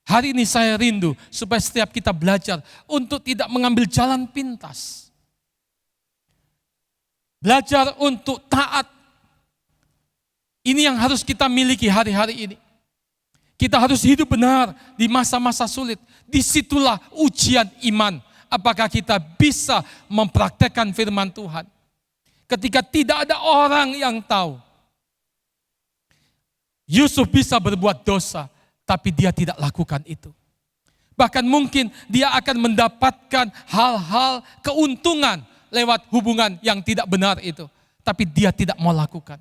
[SPEAKER 5] Hari ini saya rindu supaya setiap kita belajar untuk tidak mengambil jalan pintas. Belajar untuk taat. Ini yang harus kita miliki hari-hari ini. Kita harus hidup benar di masa-masa sulit. Disitulah ujian iman. Apakah kita bisa mempraktekkan firman Tuhan? Ketika tidak ada orang yang tahu. Yusuf bisa berbuat dosa, tapi dia tidak lakukan itu. Bahkan mungkin dia akan mendapatkan hal-hal keuntungan lewat hubungan yang tidak benar itu. Tapi dia tidak mau lakukan.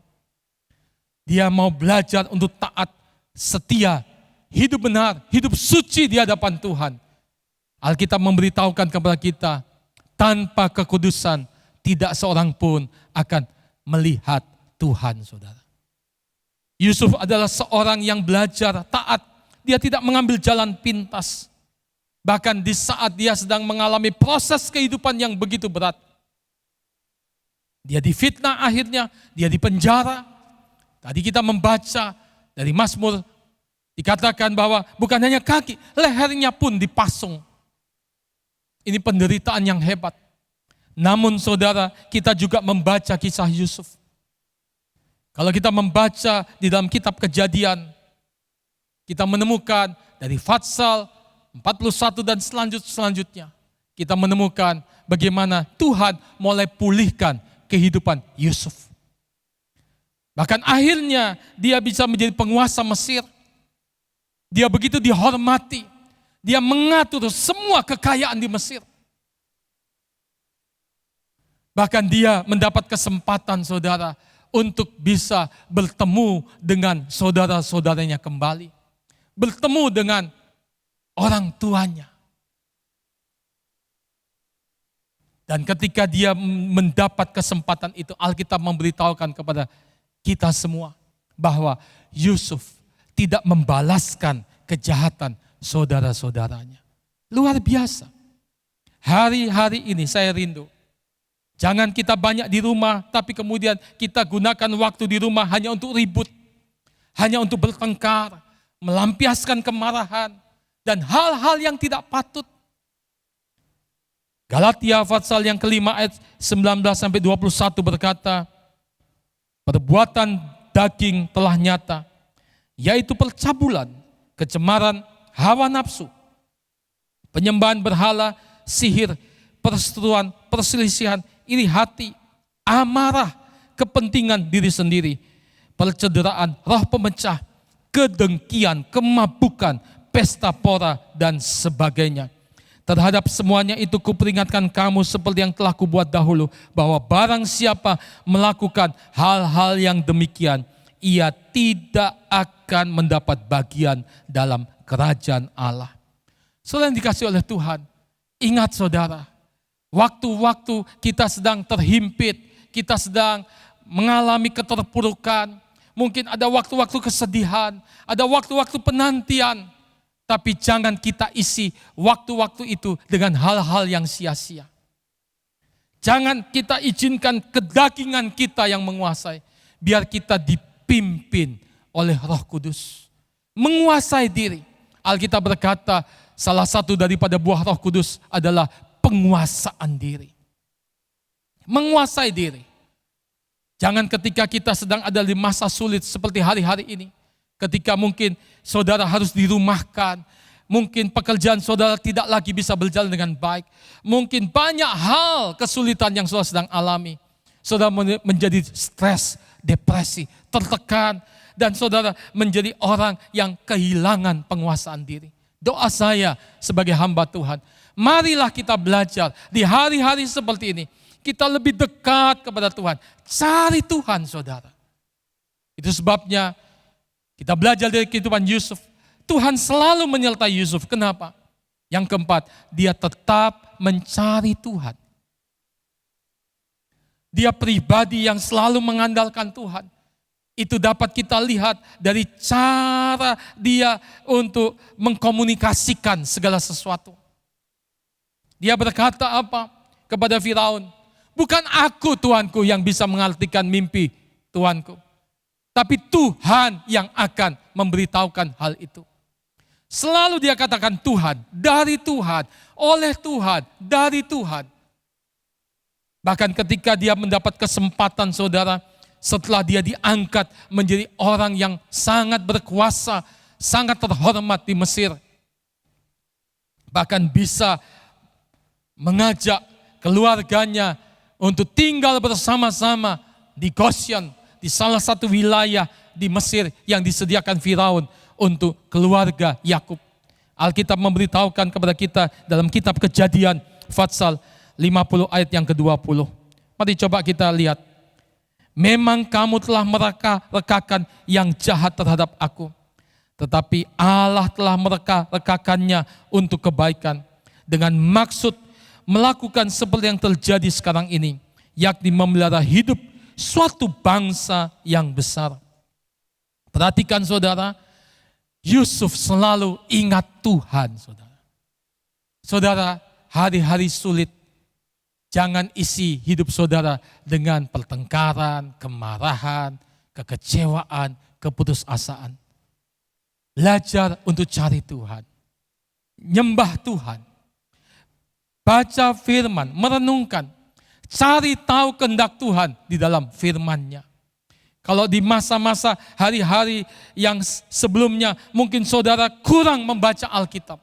[SPEAKER 5] Dia mau belajar untuk taat, setia, hidup benar, hidup suci di hadapan Tuhan. Alkitab memberitahukan kepada kita, tanpa kekudusan tidak seorang pun akan melihat Tuhan, saudara. Yusuf adalah seorang yang belajar taat. Dia tidak mengambil jalan pintas. Bahkan di saat dia sedang mengalami proses kehidupan yang begitu berat. Dia difitnah akhirnya, dia dipenjara. Tadi kita membaca dari Mazmur, dikatakan bahwa bukan hanya kaki, lehernya pun dipasung. Ini penderitaan yang hebat. Namun saudara, kita juga membaca kisah Yusuf. Kalau kita membaca di dalam kitab Kejadian, kita menemukan dari Fatsal 41 dan selanjutnya, kita menemukan bagaimana Tuhan mulai pulihkan kehidupan Yusuf. Bahkan akhirnya dia bisa menjadi penguasa Mesir. Dia begitu dihormati. Dia mengatur semua kekayaan di Mesir. Bahkan dia mendapat kesempatan saudara untuk bisa bertemu dengan saudara-saudaranya kembali. Bertemu dengan orang tuanya. Dan ketika dia mendapat kesempatan itu, Alkitab memberitahukan kepada kita semua bahwa Yusuf tidak membalaskan kejahatan saudara-saudaranya. Luar biasa. Hari-hari ini saya rindu. Jangan kita banyak di rumah, tapi kemudian kita gunakan waktu di rumah hanya untuk ribut. Hanya untuk bertengkar, melampiaskan kemarahan, dan hal-hal yang tidak patut. Galatia Fatsal yang kelima ayat 19-21 berkata, perbuatan daging telah nyata, yaitu percabulan, kecemaran, hawa nafsu, penyembahan berhala, sihir, perseteruan, perselisihan, iri hati, amarah, kepentingan diri sendiri, percederaan, roh pemecah, kedengkian, kemabukan, pesta pora, dan sebagainya. Terhadap semuanya itu kuperingatkan kamu seperti yang telah kubuat dahulu, bahwa barang siapa melakukan hal-hal yang demikian, ia tidak akan mendapat bagian dalam kerajaan Allah. Saudara yang dikasihi oleh Tuhan, ingat saudara, waktu-waktu kita sedang terhimpit, kita sedang mengalami keterpurukan, mungkin ada waktu-waktu kesedihan, ada waktu-waktu penantian, tapi jangan kita isi waktu-waktu itu dengan hal-hal yang sia-sia. Jangan kita izinkan kedagingan kita yang menguasai. Biar kita dipimpin oleh Roh Kudus. Menguasai diri. Alkitab berkata salah satu daripada buah Roh Kudus adalah penguasaan diri. Menguasai diri. Jangan ketika kita sedang ada di masa sulit seperti hari-hari ini. Ketika mungkin saudara harus dirumahkan, mungkin pekerjaan saudara tidak lagi bisa berjalan dengan baik, mungkin banyak hal kesulitan yang saudara sedang alami. Saudara menjadi stres, depresi, tertekan, dan saudara menjadi orang yang kehilangan penguasaan diri. Doa saya sebagai hamba Tuhan, marilah kita belajar di hari-hari seperti ini, kita lebih dekat kepada Tuhan. Cari Tuhan saudara. Itu sebabnya kita belajar dari kehidupan Yusuf. Tuhan selalu menyertai Yusuf. Kenapa? Yang keempat, dia tetap mencari Tuhan. Dia pribadi yang selalu mengandalkan Tuhan. Itu dapat kita lihat dari cara dia untuk mengkomunikasikan segala sesuatu. Dia berkata apa kepada Firaun? Bukan aku Tuanku yang bisa mengartikan mimpi Tuanku. Tapi Tuhan yang akan memberitahukan hal itu. Selalu dia katakan Tuhan, dari Tuhan, oleh Tuhan, dari Tuhan. Bahkan ketika dia mendapat kesempatan saudara, setelah dia diangkat menjadi orang yang sangat berkuasa, sangat terhormat di Mesir. Bahkan bisa mengajak keluarganya untuk tinggal bersama-sama di Goshen, di salah satu wilayah di Mesir yang disediakan Firaun untuk keluarga Yakub. Alkitab memberitahukan kepada kita dalam kitab Kejadian Fatsal 50 ayat yang ke-20. Mari coba kita lihat. Memang kamu telah mereka-rekakan yang jahat terhadap aku, tetapi Allah telah mereka-rekakannya untuk kebaikan, dengan maksud melakukan seperti yang terjadi sekarang ini, yakni memelihara hidup suatu bangsa yang besar. Perhatikan saudara, Yusuf selalu ingat Tuhan saudara. Saudara, hari-hari sulit, jangan isi hidup saudara dengan pertengkaran, kemarahan, kekecewaan, keputusasaan. Belajar untuk cari Tuhan. Nyembah Tuhan. Baca firman, merenungkan. Cari tahu kehendak Tuhan di dalam firman-Nya. Kalau di masa-masa hari-hari yang sebelumnya mungkin saudara kurang membaca Alkitab.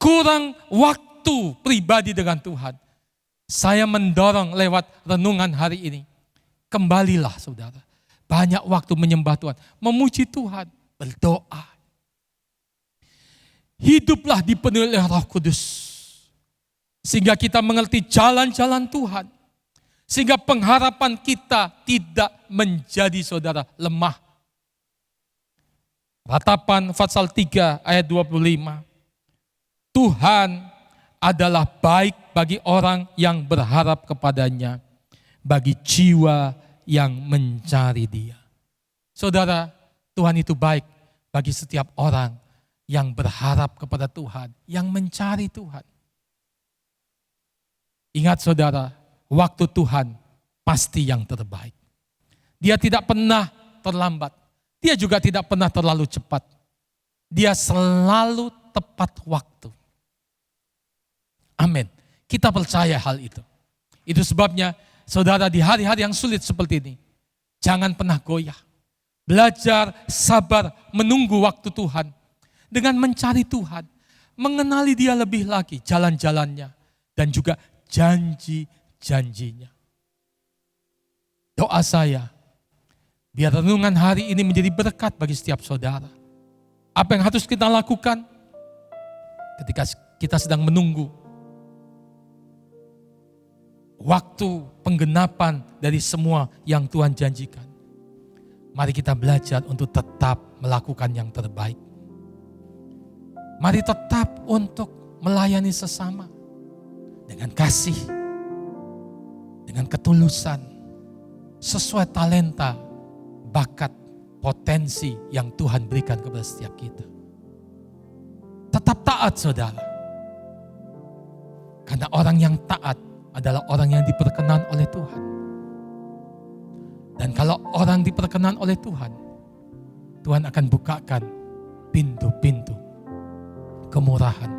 [SPEAKER 5] Kurang waktu pribadi dengan Tuhan. Saya mendorong lewat renungan hari ini. Kembalilah saudara. Banyak waktu menyembah Tuhan. Memuji Tuhan. Berdoa. Hiduplah dipenuhi oleh Roh Kudus. Sehingga kita mengerti jalan-jalan Tuhan. Sehingga pengharapan kita tidak menjadi saudara lemah. Ratapan pasal 3 ayat 25. Tuhan adalah baik bagi orang yang berharap kepadanya. Bagi jiwa yang mencari Dia. Saudara, Tuhan itu baik bagi setiap orang yang berharap kepada Tuhan, yang mencari Tuhan. Ingat saudara, waktu Tuhan pasti yang terbaik. Dia tidak pernah terlambat. Dia juga tidak pernah terlalu cepat. Dia selalu tepat waktu. Amin. Kita percaya hal itu. Itu sebabnya saudara di hari-hari yang sulit seperti ini, jangan pernah goyah. Belajar sabar menunggu waktu Tuhan. Dengan mencari Tuhan. Mengenali Dia lebih lagi jalan-jalannya. Dan juga janji-janjinya. Doa saya, biar renungan hari ini menjadi berkat bagi setiap saudara. Apa yang harus kita lakukan ketika kita sedang menunggu waktu penggenapan dari semua yang Tuhan janjikan. Mari kita belajar untuk tetap melakukan yang terbaik. Mari tetap untuk melayani sesama dengan kasih, dengan ketulusan, sesuai talenta, bakat, potensi yang Tuhan berikan kepada setiap kita. Tetap taat saudara. Karena orang yang taat adalah orang yang diperkenan oleh Tuhan. Dan kalau orang diperkenan oleh Tuhan, Tuhan akan bukakan pintu-pintu kemurahan,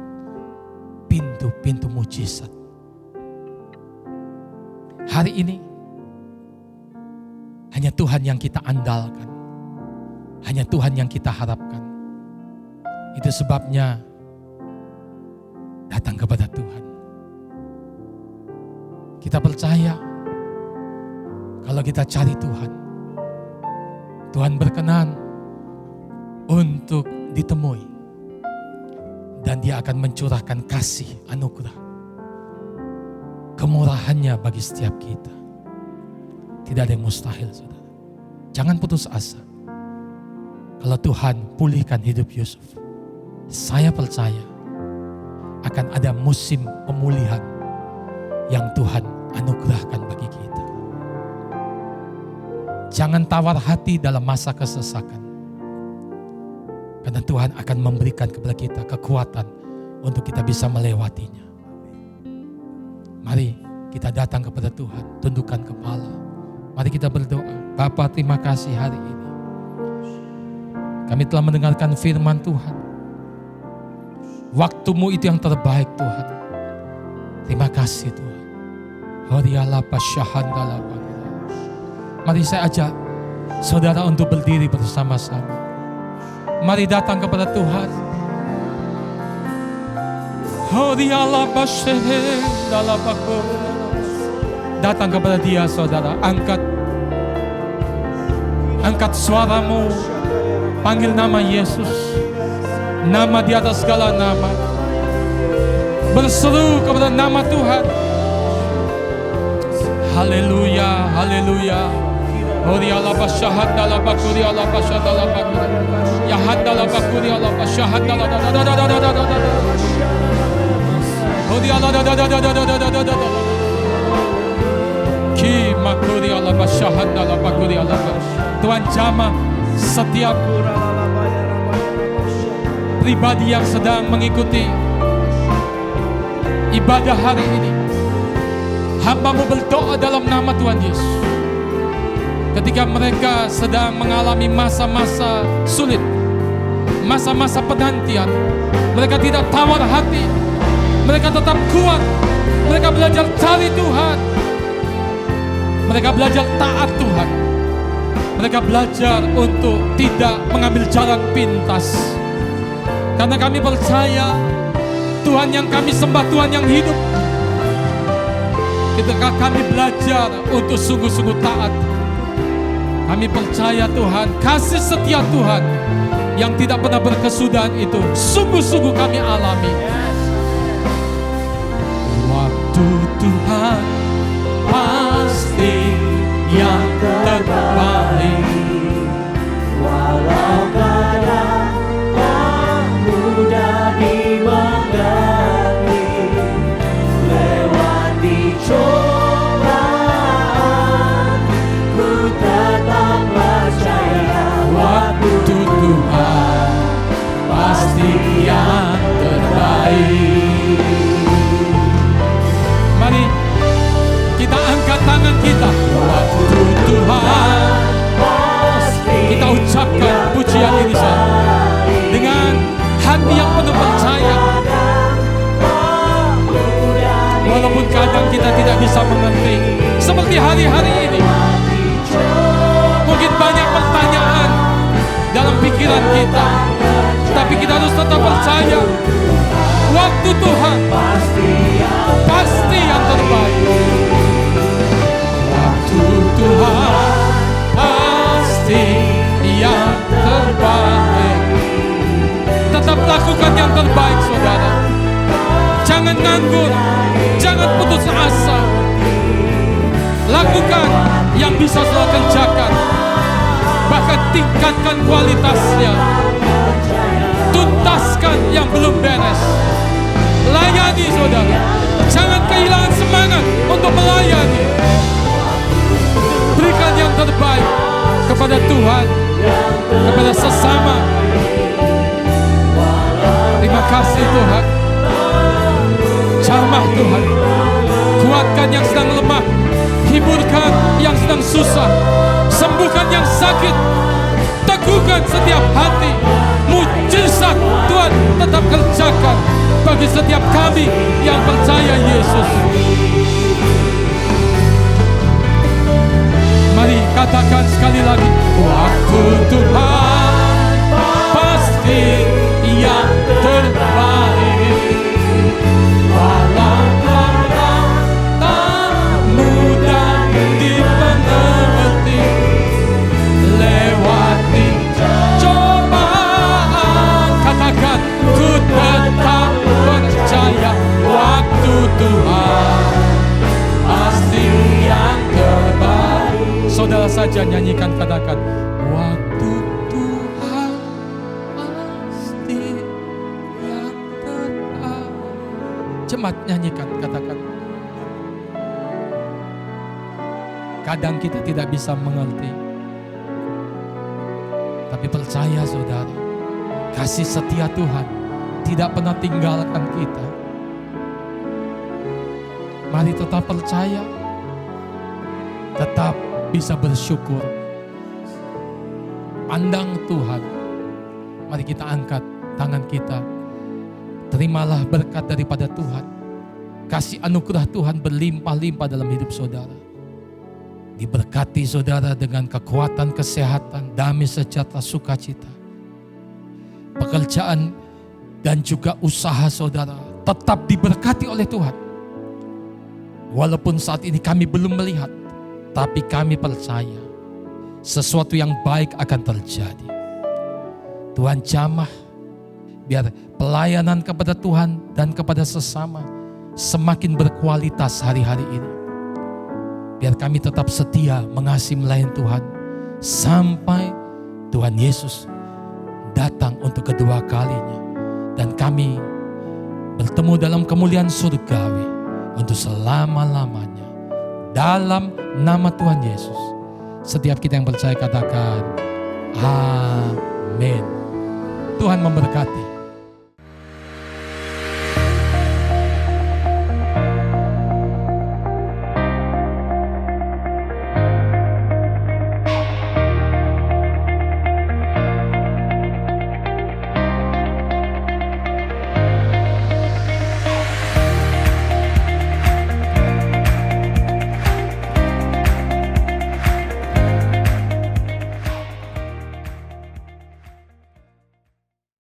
[SPEAKER 5] pintu-pintu mujizat. Hari ini, hanya Tuhan yang kita andalkan. Hanya Tuhan yang kita harapkan. Itu sebabnya datang kepada Tuhan. Kita percaya kalau kita cari Tuhan, Tuhan berkenan untuk ditemui. Dan Dia akan mencurahkan kasih anugerah, kemurahannya bagi setiap kita. Tidak ada yang mustahil saudara. Jangan putus asa. Kalau Tuhan pulihkan hidup Yusuf, saya percaya akan ada musim pemulihan yang Tuhan anugerahkan bagi kita. Jangan tawar hati dalam masa kesesakan. Karena Tuhan akan memberikan kepada kita kekuatan untuk kita bisa melewatinya. Mari kita datang kepada Tuhan, tundukkan kepala. Mari kita berdoa. Bapa, terima kasih hari ini. Kami telah mendengarkan firman Tuhan. Waktu-Mu itu yang terbaik Tuhan. Terima kasih Tuhan. Mari saya ajak saudara untuk berdiri bersama-sama. Mari datang kepada Tuhan. Datang kepada Dia saudara. Angkat suaramu. Panggil nama Yesus. Nama di atas segala nama. Berseru kepada nama Tuhan. Haleluya, haleluya. Hori Allah basyahad dalam bakuri Allah basyahad dalam bakuri. Yahad dalam bakuri Allah basyahad dalam Hori Allah Ki makuri Allah basyahad dalam bakuri Allah. Tuhan jamah setiap pribadi yang sedang mengikuti ibadah hari ini. Hamba-Mu berdoa dalam nama Tuhan Yesus. Ketika mereka sedang mengalami masa-masa sulit, masa-masa penantian, mereka tidak tawar hati, mereka tetap kuat, mereka belajar cari Tuhan, mereka belajar taat Tuhan, mereka belajar untuk tidak mengambil jalan pintas. Karena kami percaya Tuhan yang kami sembah, Tuhan yang hidup. Ketika kami belajar untuk sungguh-sungguh taat, kami percaya Tuhan, kasih setia Tuhan yang tidak pernah berkesudahan itu sungguh-sungguh kami alami. Waktu Tuhan pasti yang terbaik,
[SPEAKER 3] walau kadang tak mudah dimengerti, lewati cobaan ku tetap percaya. Waktu Tuhan pasti yang terbaik.
[SPEAKER 5] mari kita angkat tangan kita.
[SPEAKER 3] Waktu Tuhan pasti
[SPEAKER 5] Kita ucapkan pujian ini dengan hati yang penuh percaya. Walaupun kadang kita tidak bisa mengerti, seperti hari-hari ini, mungkin banyak pertanyaan dalam pikiran kita, tapi kita harus tetap percaya waktu Tuhan pasti yang terbaik. Waktu Tuhan pasti yang terbaik. Tetap lakukan yang terbaik, saudara. Jangan nganggur, jangan putus asa. Lakukan yang bisa saudara kerjakan, bahkan tingkatkan kualitasnya. Tuntaskan yang belum beres. Layani, saudara. Jangan kehilangan semangat untuk melayani. Berikan yang terbaik kepada Tuhan, kepada sesama. Terima kasih Tuhan. Jamah Tuhan. Kuatkan yang sedang lemah, hiburkan yang sedang susah, sembuhkan yang sakit, teguhkan setiap hati. Mujizat Tuhan tetap kerjakan bagi setiap kami yang percaya Yesus. Mari katakan sekali lagi, waktu Tuhan pasti yang terbaik. Walau kadang tak mudah dimengerti, lewati cobaan, katakan ku tetap percaya. Waktu Tuhan pasti yang terbaik. Saudara saja nyanyikan, katakan waktu Tuhan pasti yang terbaik. Jemaat nyanyikan, katakan. Kadang kita tidak bisa mengerti, tapi percaya saudara, kasih setia Tuhan tidak pernah tinggalkan kita. Mari tetap percaya, tetap bisa bersyukur. Pandang Tuhan. Mari kita angkat tangan kita. Terimalah berkat daripada Tuhan. Kasih anugerah Tuhan berlimpah-limpah dalam hidup saudara. Diberkati saudara dengan kekuatan, kesehatan, damai, sejahtera, sukacita. Pekerjaan dan juga usaha saudara tetap diberkati oleh Tuhan. Walaupun saat ini kami belum melihat, tapi kami percaya sesuatu yang baik akan terjadi. Tuhan jamah, biar pelayanan kepada Tuhan dan kepada sesama semakin berkualitas hari-hari ini. Biar kami tetap setia mengasihi melayani Tuhan sampai Tuhan Yesus datang untuk kedua kalinya. Dan kami bertemu dalam kemuliaan surgawi untuk selama-lamanya. Dalam nama Tuhan Yesus. Setiap kita yang percaya katakan Amin. Tuhan memberkati.